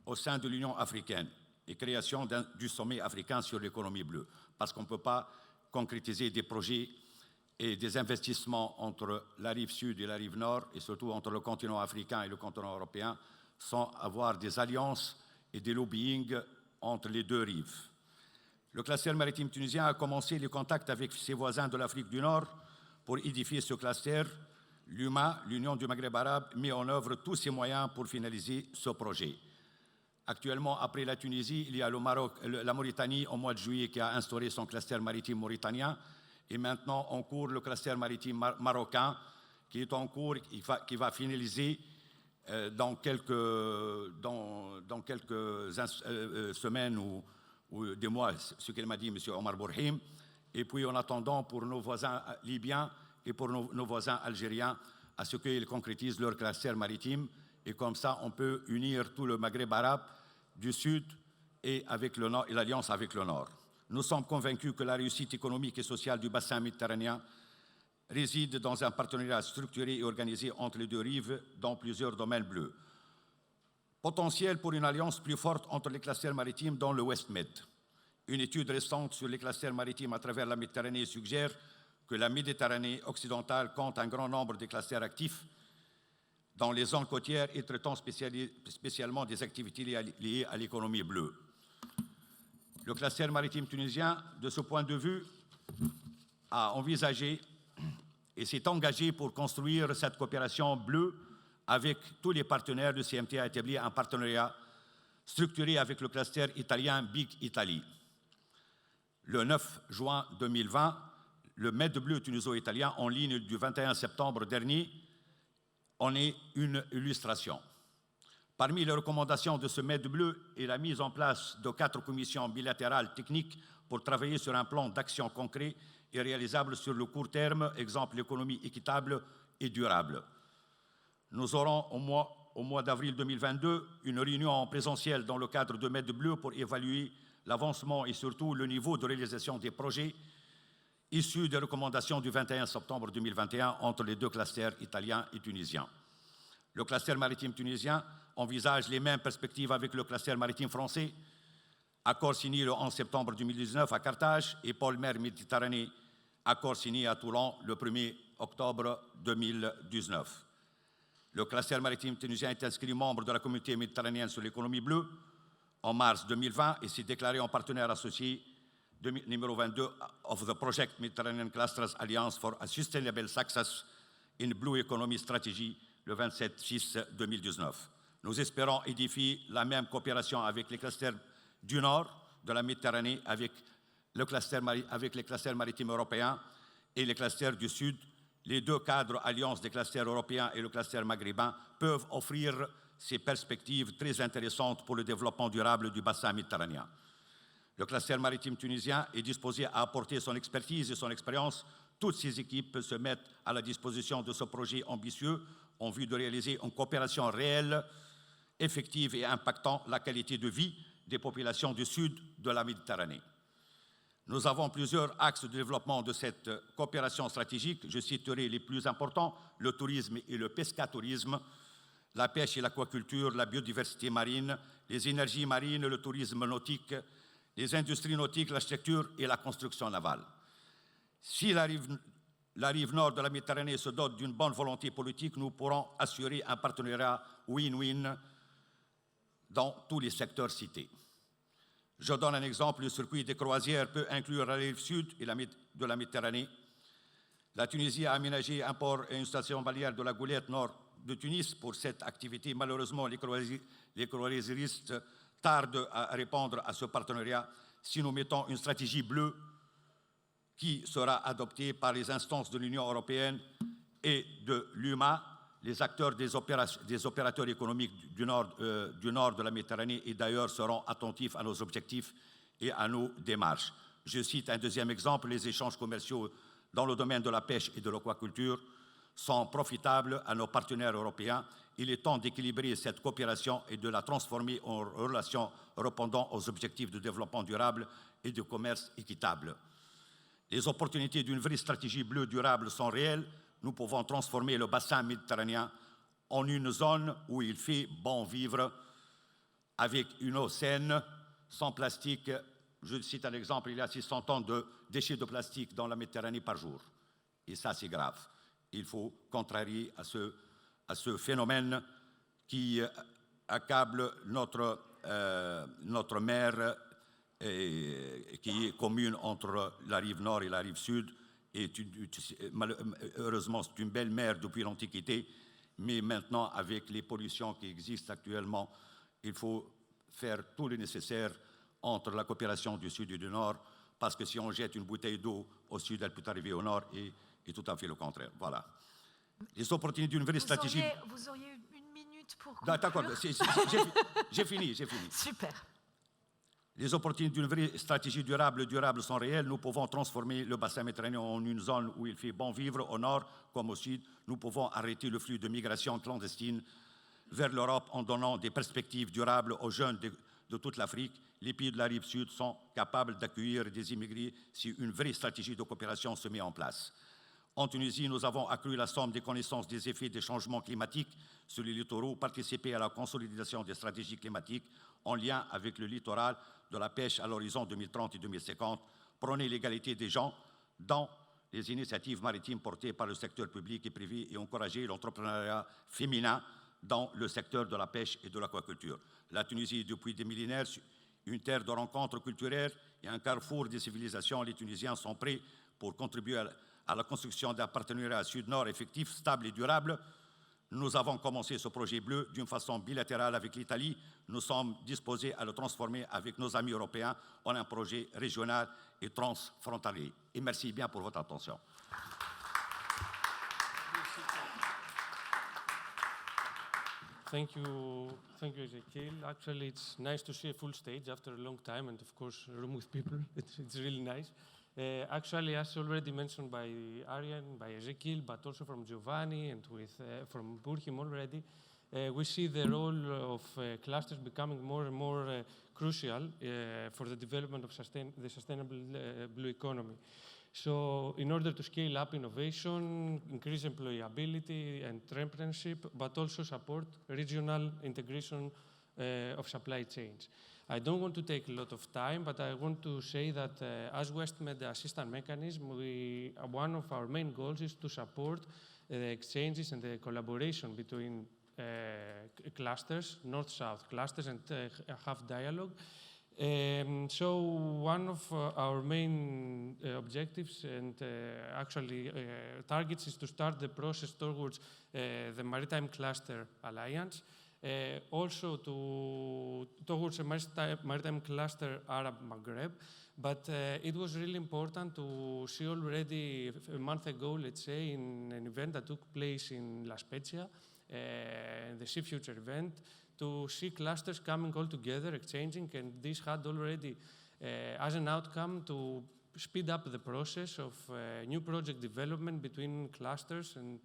au sein de l'Union africaine et création du sommet africain sur l'économie bleue. Parce qu'on ne peut pas concrétiser des projets et des investissements entre la rive sud et la rive nord, et surtout entre le continent africain et le continent européen, sans avoir des alliances et des lobbying entre les deux rives. Le cluster maritime tunisien a commencé les contacts avec ses voisins de l'Afrique du Nord pour édifier ce cluster. L'UMA, l'Union du Maghreb arabe, met en œuvre tous ses moyens pour finaliser ce projet. Actuellement, après la Tunisie, il y a le Maroc, la Mauritanie au mois de juillet qui a instauré son cluster maritime mauritanien, et maintenant en cours le cluster maritime marocain qui est en cours, qui va finaliser dans quelques semaines ou des mois, ce qu'il m'a dit M. Omar Bourhim. Et puis en attendant pour nos voisins libyens et pour nos voisins algériens à ce qu'ils concrétisent leur cluster maritime. Et comme ça, on peut unir tout le Maghreb arabe du Sud et avec le Nord, et l'alliance avec le Nord. Nous sommes convaincus que la réussite économique et sociale du bassin méditerranéen réside dans un partenariat structuré et organisé entre les deux rives dans plusieurs domaines bleus. Potentiel pour une alliance plus forte entre les clusters maritimes dans le WestMed. Une étude récente sur les clusters maritimes à travers la Méditerranée suggère que la Méditerranée occidentale compte un grand nombre de clusters actifs dans les zones côtières et traitant spécialement des activités liées à l'économie bleue. Le cluster maritime tunisien, de ce point de vue, a envisagé et s'est engagé pour construire cette coopération bleue avec tous les partenaires. Le CMT a établi un partenariat structuré avec le cluster italien Big Italy. Le 9 juin 2020, le MED bleu tuniso-italien en ligne du 21 septembre dernier en est une illustration. Parmi les recommandations de ce MED bleu est la mise en place de 4 commissions bilatérales techniques pour travailler sur un plan d'action concret et réalisable sur le court terme, exemple l'économie équitable et durable. Nous aurons au mois d'avril 2022 une réunion en présentiel dans le cadre de MED bleu pour évaluer l'avancement et surtout le niveau de réalisation des projets issus des recommandations du 21 septembre 2021 entre les deux clusters italiens et tunisiens. Le cluster maritime tunisien envisage les mêmes perspectives avec le cluster maritime français, accord signé le 11 septembre 2019 à Carthage, et pôle mer Méditerranée, accord signé à Toulon le 1er octobre 2019. Le cluster maritime tunisien est inscrit membre de la communauté méditerranéenne sur l'économie bleue en mars 2020 et s'est déclaré en partenaire associé numéro 22 of the Project Mediterranean Clusters Alliance for a Sustainable Success in Blue Economy Strategy le 27/6/2019. Nous espérons édifier la même coopération avec les clusters du nord de la Méditerranée, avec les clusters maritimes européens et les clusters du sud. Les deux cadres alliances des clusters européens et le cluster maghrébin peuvent offrir ces perspectives très intéressantes pour le développement durable du bassin méditerranéen. Le cluster maritime tunisien est disposé à apporter son expertise et son expérience. Toutes ces équipes se mettent à la disposition de ce projet ambitieux en vue de réaliser une coopération réelle, effective et impactant la qualité de vie des populations du sud de la Méditerranée. Nous avons plusieurs axes de développement de cette coopération stratégique. Je citerai les plus importants: le tourisme et le pescatourisme, la pêche et l'aquaculture, la biodiversité marine, les énergies marines, le tourisme nautique, les industries nautiques, l'architecture et la construction navale. Si la rive nord de la Méditerranée se dote d'une bonne volonté politique, nous pourrons assurer un partenariat win-win dans tous les secteurs cités. Je donne un exemple: le circuit des croisières peut inclure la rive sud de la Méditerranée. La Tunisie a aménagé un port et une station balnéaire de la Goulette nord de Tunis pour cette activité. Malheureusement, les croisiéristes tardent à répondre à ce partenariat. Si nous mettons une stratégie bleue qui sera adoptée par les instances de l'Union européenne et de l'UMA, les acteurs des opérateurs économiques du nord de la Méditerranée et d'ailleurs seront attentifs à nos objectifs et à nos démarches. Je cite un deuxième exemple: les échanges commerciaux dans le domaine de la pêche et de l'aquaculture sont profitables à nos partenaires européens. Il est temps d'équilibrer cette coopération et de la transformer en relation répondant aux objectifs de développement durable et de commerce équitable. Les opportunités d'une vraie stratégie bleue durable sont réelles. Nous pouvons transformer le bassin méditerranéen en une zone où il fait bon vivre, avec une eau saine, sans plastique. Je cite un exemple: il y a 600 tonnes de déchets de plastique dans la Méditerranée par jour. Et ça, c'est grave. Il faut contrarier à ce phénomène qui accable notre mer, qui est commune entre la rive nord et la rive sud. Et heureusement, c'est une belle mer depuis l'Antiquité, mais maintenant, avec les pollutions qui existent actuellement, il faut faire tout le nécessaire entre la coopération du sud et du nord, parce que si on jette une bouteille d'eau au sud, elle peut arriver au nord, et tout à fait le contraire. Voilà. Les opportunités d'une vraie stratégie... Vous auriez une minute pour conclure. D'accord, j'ai fini. Super. Les opportunités d'une vraie stratégie durable sont réelles. Nous pouvons transformer le bassin méditerranéen en une zone où il fait bon vivre, au nord comme au sud. Nous pouvons arrêter le flux de migration clandestine vers l'Europe en donnant des perspectives durables aux jeunes de toute l'Afrique. Les pays de la rive sud sont capables d'accueillir des immigrés si une vraie stratégie de coopération se met en place. En Tunisie, nous avons accru la somme des connaissances des effets des changements climatiques sur les littoraux, participé à la consolidation des stratégies climatiques en lien avec le littoral, de la pêche à l'horizon 2030 et 2050, prôner l'égalité des gens dans les initiatives maritimes portées par le secteur public et privé et encourager l'entrepreneuriat féminin dans le secteur de la pêche et de l'aquaculture. La Tunisie est depuis des millénaires une terre de rencontres culturelles et un carrefour des civilisations. Les Tunisiens sont prêts pour contribuer à la construction d'un partenariat sud-nord effectif, stable et durable. Nous avons commencé ce projet bleu d'une façon bilatérale avec l'Italie. Nous sommes disposés à le transformer avec nos amis européens en un projet régional et transfrontalier. Et merci bien pour votre attention. Thank you, Ezekiel. Actually, it's nice to see a full stage after a long time, and of course, a room with people. It's really nice. Actually, as already mentioned by Arjen, by Ezekiel, but also from Giovanni and from Burhim already, we see the role of clusters becoming more and more crucial for the development of the sustainable blue economy. So in order to scale up innovation, increase employability and entrepreneurship, but also support regional integration of supply chains. I don't want to take a lot of time, but I want to say that as WestMed Assistance Mechanism, one of our main goals is to support the exchanges and the collaboration between clusters, North-South clusters, and have dialogue. So one of our main objectives and actually targets is to start the process towards the Maritime Cluster Alliance, also towards a Maritime Cluster Arab Maghreb. But it was really important to see already a month ago, let's say, in an event that took place in La Spezia, the Sea Future event, to see clusters coming all together, exchanging, and this had already, as an outcome, to speed up the process of new project development between clusters and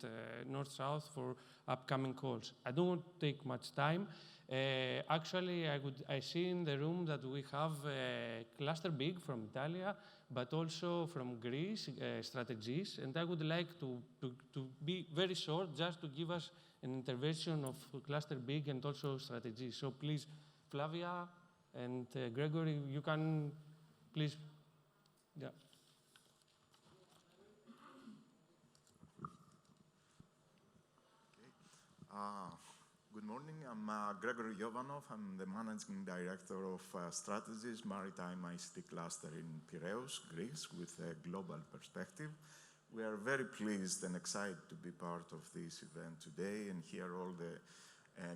North-South for upcoming calls. I don't want to take much time. Actually, I see in the room that we have Cluster Big from Italia, but also from Greece, strategies, and I would like to be very short, just to give us an intervention of Cluster Big and also strategies. So please, Flavia and Gregory, you can please, yeah. Good morning, I'm Gregory Jovanov. I'm the Managing Director of Strategies Maritime ICT Cluster in Piraeus, Greece, with a global perspective. We are very pleased and excited to be part of this event today and hear all the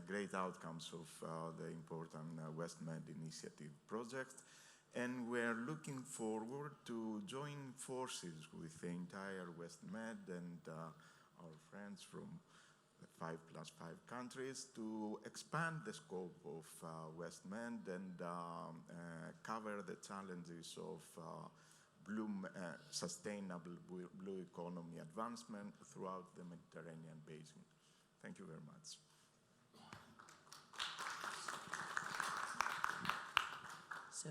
great outcomes of the important WestMed initiative project. And we're looking forward to join forces with the entire WestMed and our friends from the 5+5 countries to expand the scope of WestMed and cover the challenges of sustainable blue economy advancement throughout the Mediterranean basin. Thank you very much. So,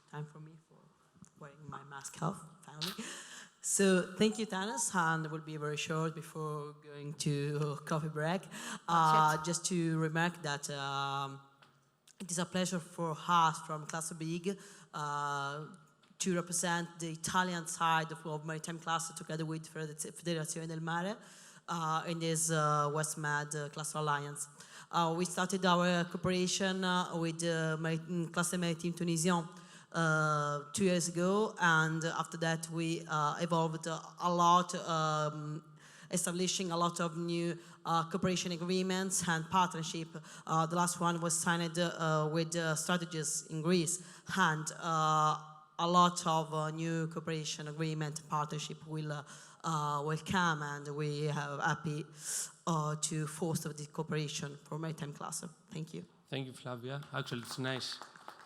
time for me for wearing my mask off, finally. So, thank you, Tanis, and it will be very short before going to coffee break. Just to remark that it is a pleasure for us from Cluster Big to represent the Italian side of Maritime Cluster together with Federazione del Mare in this WestMed Cluster Alliance. We started our cooperation with Cluster Maritime Tunisien 2 years ago, and after that we evolved a lot, establishing a lot of new cooperation agreements and partnership. The last one was signed with Strategies in Greece, and a lot of new cooperation agreement partnership will come, and we are happy to foster this cooperation for Maritime Cluster. Thank you. Thank you, Flavia. Actually, it's nice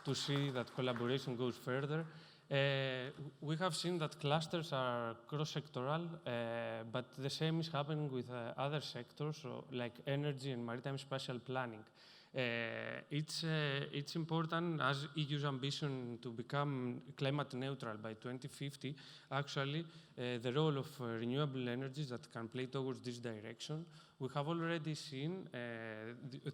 to see that collaboration goes further. We have seen that clusters are cross-sectoral, but the same is happening with other sectors, so like energy and maritime spatial planning. It's important as EU's ambition to become climate neutral by 2050, actually, the role of renewable energies that can play towards this direction. We have already seen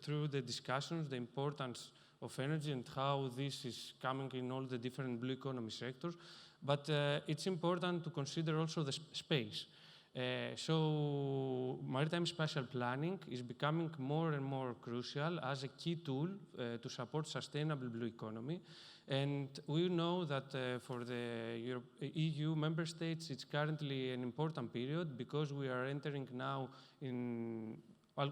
through the discussions the importance of energy and how this is coming in all the different blue economy sectors, but it's important to consider also the space. So maritime spatial planning is becoming more and more crucial as a key tool to support sustainable blue economy. And we know that for the EU member states, it's currently an important period because we are entering now in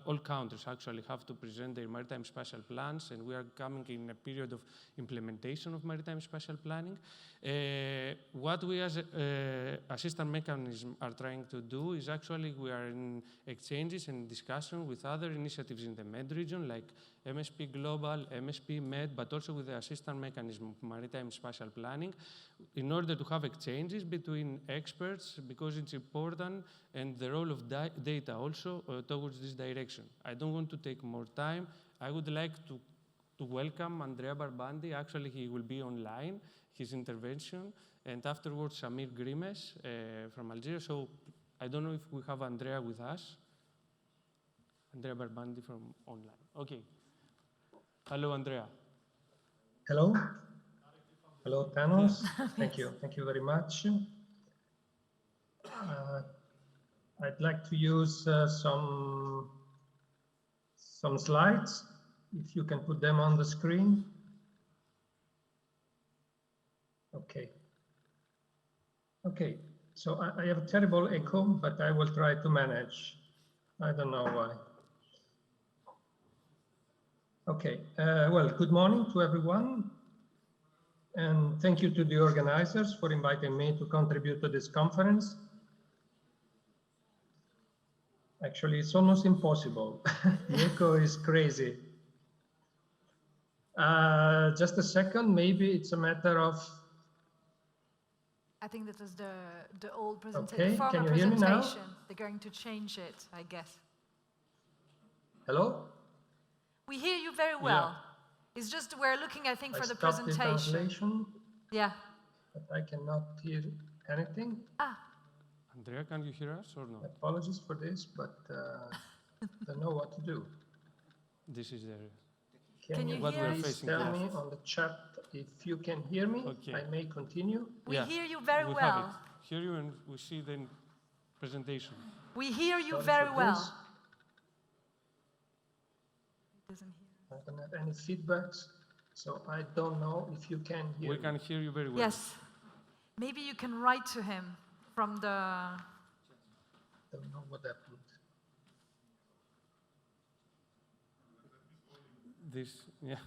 all countries actually have to present their maritime spatial plans, and we are coming in a period of implementation of maritime spatial planning. What we as assistant mechanism are trying to do is actually we are in exchanges and discussion with other initiatives in the MED region like MSP Global, MSP MED, but also with the assistant mechanism of maritime spatial planning in order to have exchanges between experts because it's important and the role of data also towards this direction. I don't want to take more time. I would like to welcome Andrea Barbandi. Actually, he will be online, his intervention, and afterwards Samir Grimes from Algeria. So I don't know if we have Andrea with us. Andrea Barbandi from online. Okay. Hello, Andrea. Hello. Hello, Thanos. Thank you. Thank you very much. I'd like to use some slides, if you can put them on the screen. Okay. Okay, so I have a terrible echo, but I will try to manage. I don't know why. Okay, well, good morning to everyone. And thank you to the organizers for inviting me to contribute to this conference. Actually, it's almost impossible. The echo is crazy. Just a second, maybe it's a matter of... I think that was the old presentation. Okay, Former can you hear me now? presentation. They're going to change it, I guess. Hello? We hear you very well. It's just we're looking, I think, for the presentation. The translation. Yeah. But I cannot hear anything. Ah. Andrea, can you hear us or no? Apologies for this, but don't know what to do. This is the... Can you please tell me on the chat if you can hear me? Okay. I may continue. We hear you very well. Have it. Hear you and we see the presentation. We hear you Sorry very for well. this. I don't have any feedbacks, so I don't know if you can hear me. We can hear you very well. Yes. Maybe you can write to him from the... Don't know what happened. This, yeah.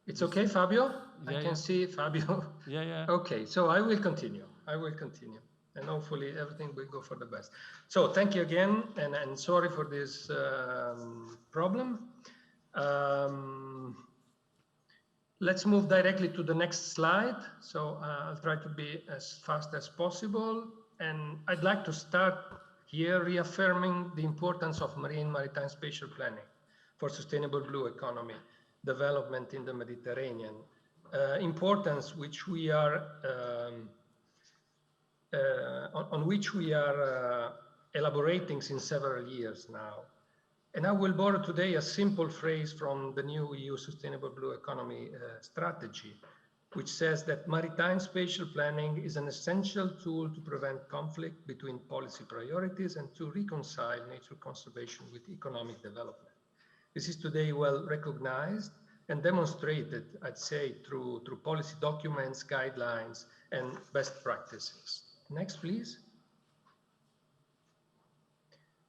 It's okay, Fabio? Yeah, I can see Fabio. Yeah, yeah. Okay, so I will continue. I will continue. And hopefully everything will go for the best. So thank you again, and sorry for this problem. Let's move directly to the next slide. So I'll try to be as fast as possible. And I'd like to start here reaffirming the importance of maritime spatial planning for sustainable blue economy development in the Mediterranean. Importance which we are on which we are elaborating since several years now. And I will borrow today a simple phrase from the new EU Sustainable Blue Economy strategy, which says that maritime spatial planning is an essential tool to prevent conflict between policy priorities and to reconcile nature conservation with economic development. This is today well recognized and demonstrated, I'd say, through policy documents, guidelines, and best practices. Next, please.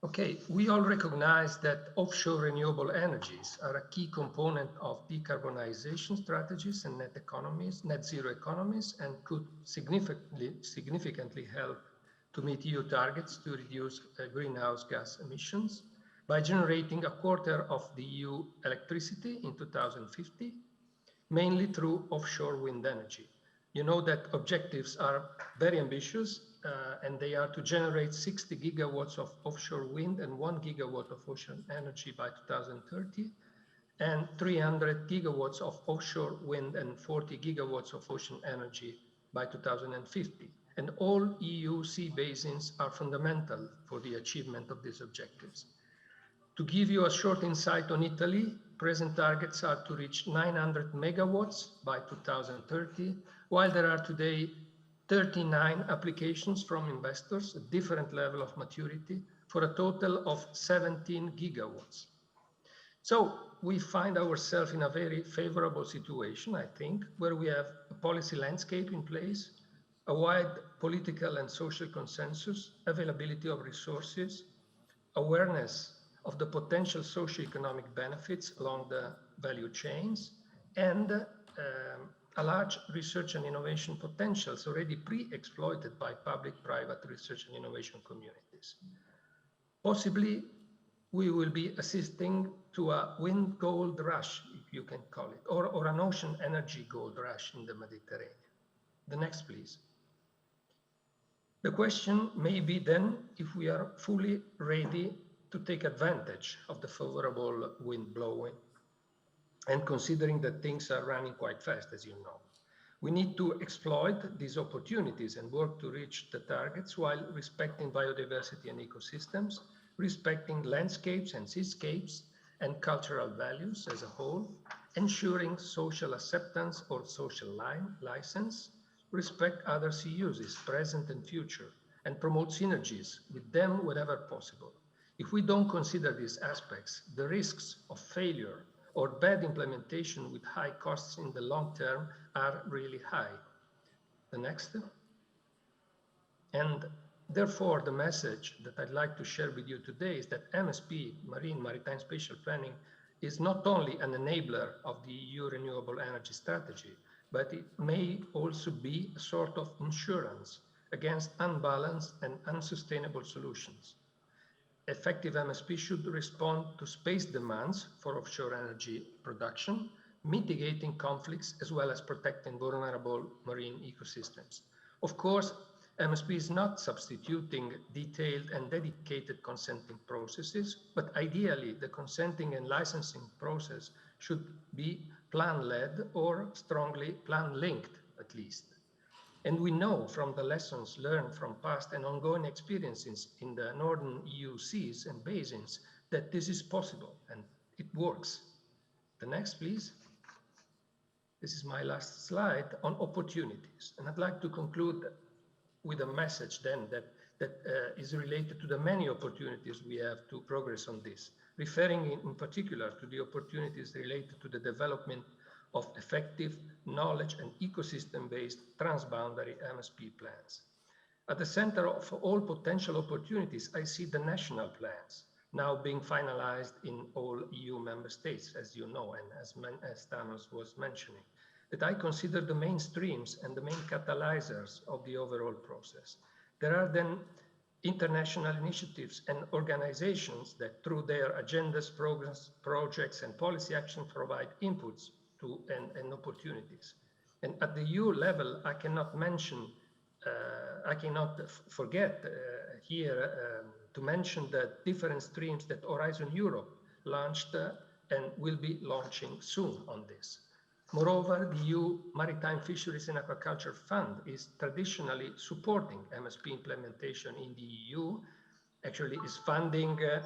Okay, we all recognize that offshore renewable energies are a key component of decarbonization strategies and net zero economies, and could significantly help to meet EU targets to reduce greenhouse gas emissions by generating a quarter of the EU electricity in 2050, mainly through offshore wind energy. You know that objectives are very ambitious, and they are to generate 60 gigawatts of offshore wind and 1 gigawatt of ocean energy by 2030, and 300 gigawatts of offshore wind and 40 gigawatts of ocean energy by 2050. And all EU sea basins are fundamental for the achievement of these objectives. To give you a short insight on Italy, present targets are to reach 900 megawatts by 2030, while there are today 39 applications from investors at different level of maturity for a total of 17 gigawatts. So we find ourselves in a very favorable situation, I think, where we have a policy landscape in place, a wide political and social consensus, availability of resources, awareness of the potential socio-economic benefits along the value chains, and a large research and innovation potentials already pre-exploited by public-private research and innovation communities. Possibly, we will be assisting to a wind gold rush, if you can call it, or an ocean energy gold rush in the Mediterranean. The next, please. The question may be then if we are fully ready to take advantage of the favorable wind blowing, and considering that things are running quite fast, as you know. We need to exploit these opportunities and work to reach the targets while respecting biodiversity and ecosystems, respecting landscapes and seascapes and cultural values as a whole, ensuring social acceptance or social license, respect other sea uses, present and future, and promote synergies with them wherever possible. If we don't consider these aspects, the risks of failure or bad implementation with high costs in the long term are really high. The next. And therefore, the message that I'd like to share with you today is that MSP, Maritime Spatial Planning, is not only an enabler of the EU renewable energy strategy, but it may also be a sort of insurance against unbalanced and unsustainable solutions. Effective MSP should respond to space demands for offshore energy production, mitigating conflicts as well as protecting vulnerable marine ecosystems. Of course, MSP is not substituting detailed and dedicated consenting processes, but ideally the consenting and licensing process should be plan-led or strongly plan-linked at least. And we know from the lessons learned from past and ongoing experiences in the northern EU seas and basins that this is possible and it works. The next, please. This is my last slide on opportunities. And I'd like to conclude with a message then that is related to the many opportunities we have to progress on this, referring in particular to the opportunities related to the development of effective knowledge and ecosystem-based transboundary MSP plans. At the center of all potential opportunities, I see the national plans now being finalized in all EU member states, as you know, and as Thanos was mentioning, that I consider the mainstreams and the main catalyzers of the overall process. There are then international initiatives and organizations that through their agendas, programs, projects, and policy action provide inputs to and opportunities. And at the EU level, I cannot mention, I cannot forget here to mention the different streams that Horizon Europe launched and will be launching soon on this. Moreover, the EU Maritime Fisheries and Aquaculture Fund is traditionally supporting MSP implementation in the EU, actually is funding the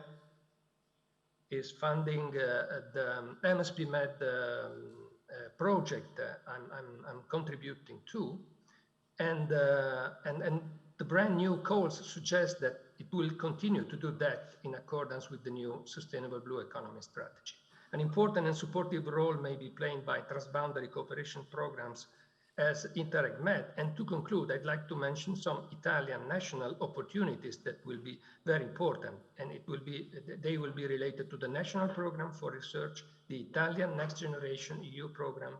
MSP-MED project I'm contributing to, and the brand new calls suggest that it will continue to do that in accordance with the new Sustainable Blue Economy strategy. An important and supportive role may be played by transboundary cooperation programs as Interreg-MED. And to conclude, I'd like to mention some Italian national opportunities that will be very important, and they will be related to the National Program for Research, the Italian Next Generation EU program,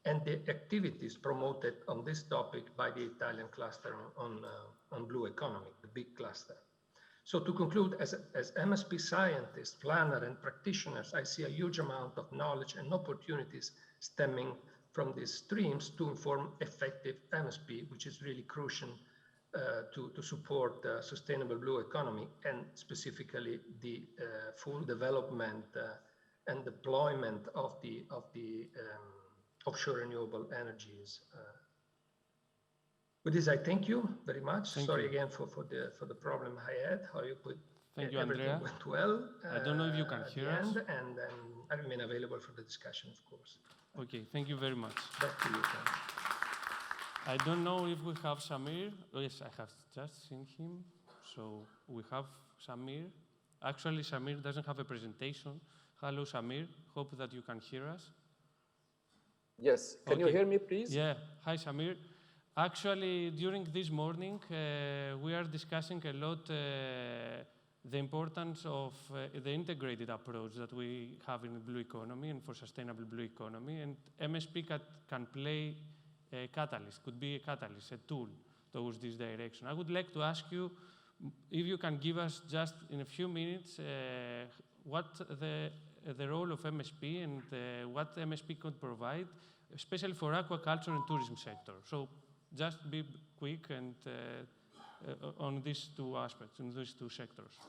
and the activities promoted on this topic by the Italian cluster on blue economy, the big cluster. So to conclude, as MSP scientists, planners, and practitioners, I see a huge amount of knowledge and opportunities stemming from these streams to inform effective MSP, which is really crucial to support the sustainable blue economy and specifically the full development and deployment of the offshore renewable energies. With this, I thank you very much. Sorry again for the problem I had. How you put Thank you, everything Andrea. went well. I don't know if you can hear us. And I remain available for the discussion, of course. Okay, thank you very much. Back to you, Ken. I don't know if we have Samir. Oh, yes, I have just seen him. So we have Samir. Actually, Samir doesn't have a presentation. Hello, Samir. Hope that you can hear us. Yes. Can you hear me, please? Yeah. Hi, Samir. Actually, during this morning, we are discussing a lot the importance of the integrated approach that we have in the blue economy and for sustainable blue economy. And MSP can play a catalyst, could be a catalyst, a tool towards this direction. I would like to ask you if you can give us just in a few minutes what the role of MSP and what MSP could provide, especially for aquaculture and tourism sector. So just be quick and on these two aspects, in these two sectors.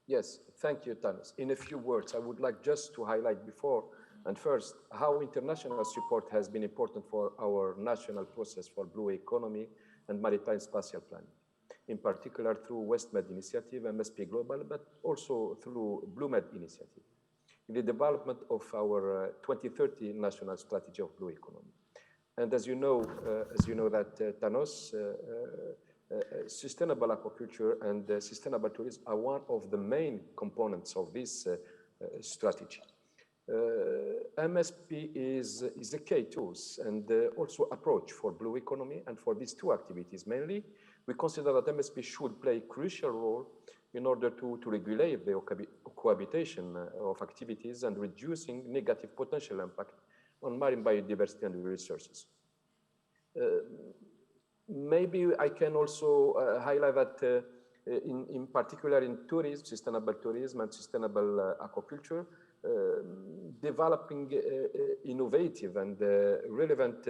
Yes, thank you, Tanis. In a few words, I would like just to highlight before and first how international support has been important for our national process for blue economy and maritime spatial planning, in particular through WestMED initiative, MSP Global, but also through BlueMed initiative, in the development of our 2030 national strategy of blue economy. And as you know that Thanos, sustainable aquaculture and sustainable tourism are one of the main components of this strategy. MSP is a key tools and also approach for blue economy, and for these two activities mainly, we consider that MSP should play a crucial role in order to regulate the cohabitation of activities and reducing negative potential impact on marine biodiversity and resources. Maybe I can also highlight that in particular in tourism, sustainable tourism and sustainable aquaculture, developing innovative and relevant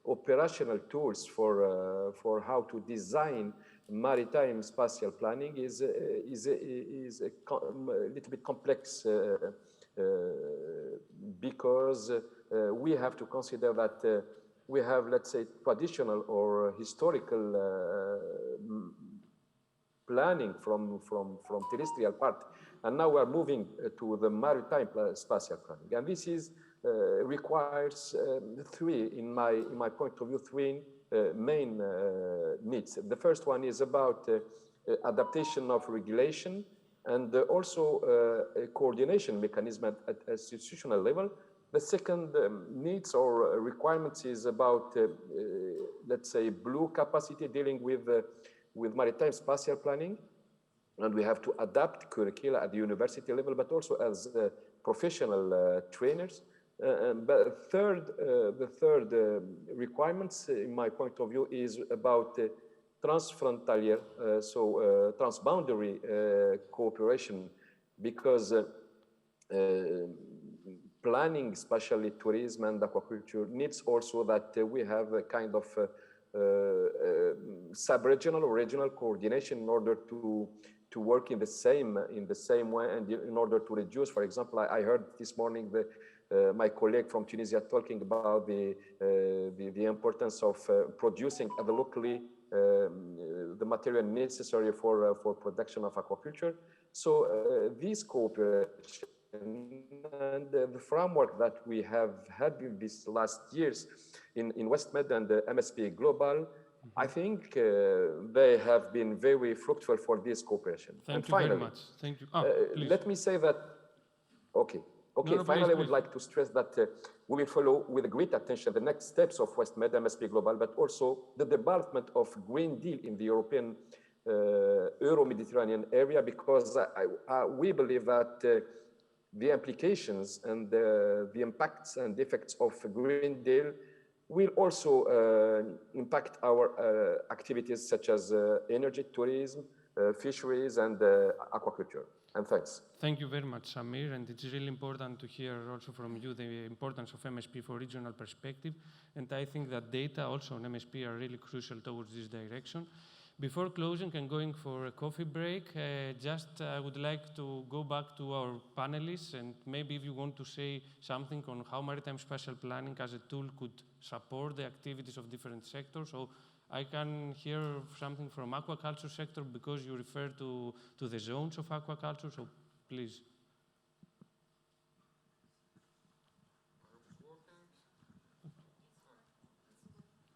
operational tools for how to design maritime spatial planning is a little bit complex because we have to consider that we have, let's say, traditional or historical planning from terrestrial part, and now we are moving to the maritime spatial planning, and this is requires three, in my point of view, three main needs. The first one is about adaptation of regulation and also a coordination mechanism at institutional level. The second needs or requirements is about, let's say, blue capacity dealing with maritime spatial planning. And we have to adapt curricula at the university level, but also as professional trainers. But the third requirements, in my point of view, is about transfrontalier, so transboundary cooperation, because planning, especially tourism and aquaculture, needs also that we have a kind of sub-regional or regional coordination in order to work in the same way, and in order to reduce, for example, I heard this morning my colleague from Tunisia talking about the importance of producing locally the material necessary for production of aquaculture. So this cooperation and the framework that we have had in these last years in WestMed and MSP Global, I think they have been very fruitful for this cooperation. Thank you finally, very much. Thank you. let me say that, okay, No, finally, I please. would like to stress that we will follow with great attention the next steps of WestMed, MSP Global, but also the development of Green Deal in the European Euro-Mediterranean area, because we believe that the implications and the impacts and effects of Green Deal will also impact our activities such as energy, tourism, fisheries, and aquaculture. And thanks. Thank you very much, Samir, and it's really important to hear also from you the importance of MSP for regional perspective, and I think that data also on MSP are really crucial towards this direction. Before closing and going for a coffee break, I would like to go back to our panelists, and maybe if you want to say something on how maritime spatial planning as a tool could support the activities of different sectors. So I can hear something from aquaculture sector, because you refer to the zones of aquaculture, so please.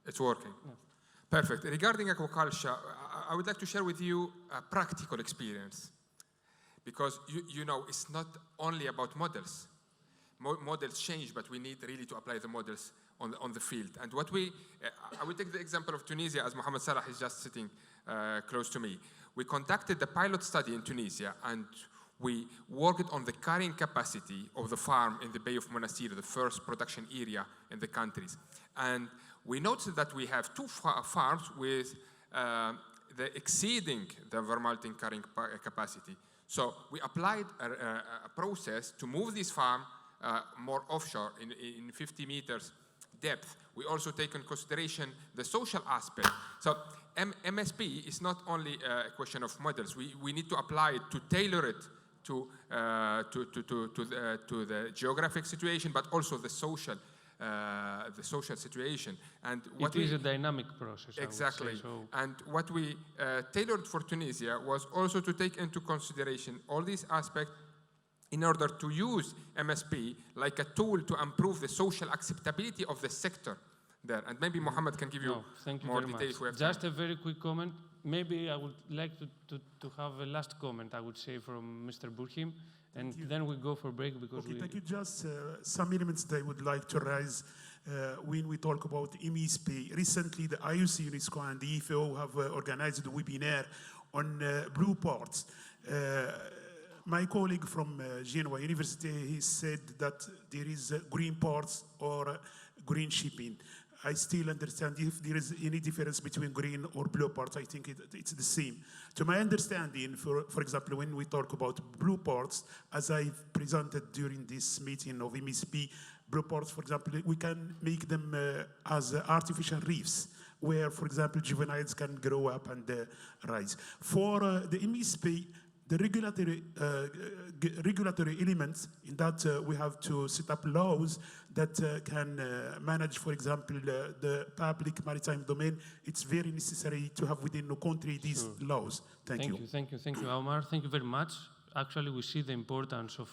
It's working. Perfect. Regarding aquaculture, I would like to share with you a practical experience, because you know it's not only about models. Models change, but we need really to apply the models on the field. And what I will take the example of Tunisia, as Mohammed Salah is just sitting close to me. We conducted the pilot study in Tunisia, and we worked on the carrying capacity of the farm in the Bay of Monastir, the first production area in the countries. And we noticed that we have two farms with exceeding the vermaltin carrying capacity. So we applied a process to move this farm more offshore in 50 meters depth. We also take in consideration the social aspect. So MSP is not only a question of models. We need to apply it, to tailor it to the geographic situation, but also the social situation. And it is a dynamic process. Exactly. I would say, so. And what we tailored for Tunisia was also to take into consideration all these aspects in order to use MSP like a tool to improve the social acceptability of the sector there. And maybe Mohammed can give you more details. Just a very quick comment. Maybe I would like to have a last comment, I would say, from Mr. Burhim, and then we go for break because thank you. Just some elements that I would like to raise when we talk about MSP. Recently, the IOC, UNESCO, and the EFO have organized a webinar on blue ports. My colleague from Genoa University, he said that there is green ports or green shipping. I still understand if there is any difference between green or blue ports. I think it's the same. To my understanding, for example, when we talk about blue ports, as I presented during this meeting of MSP, blue ports, for example, we can make them as artificial reefs, where, for example, juveniles can grow up and rise. For the MSP, the regulatory elements in that we have to set up laws that can manage, for example, the public maritime domain. It's very necessary to have within the country these laws. Thank you. Thank you, Omar. Thank you very much. Actually, we see the importance of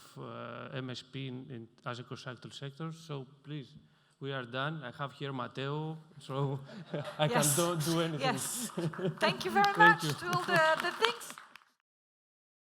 MSP as a cross-sector sector. So please, we are done. I have here Matteo, so I can do anything. Yes. Thank you very much to all the things.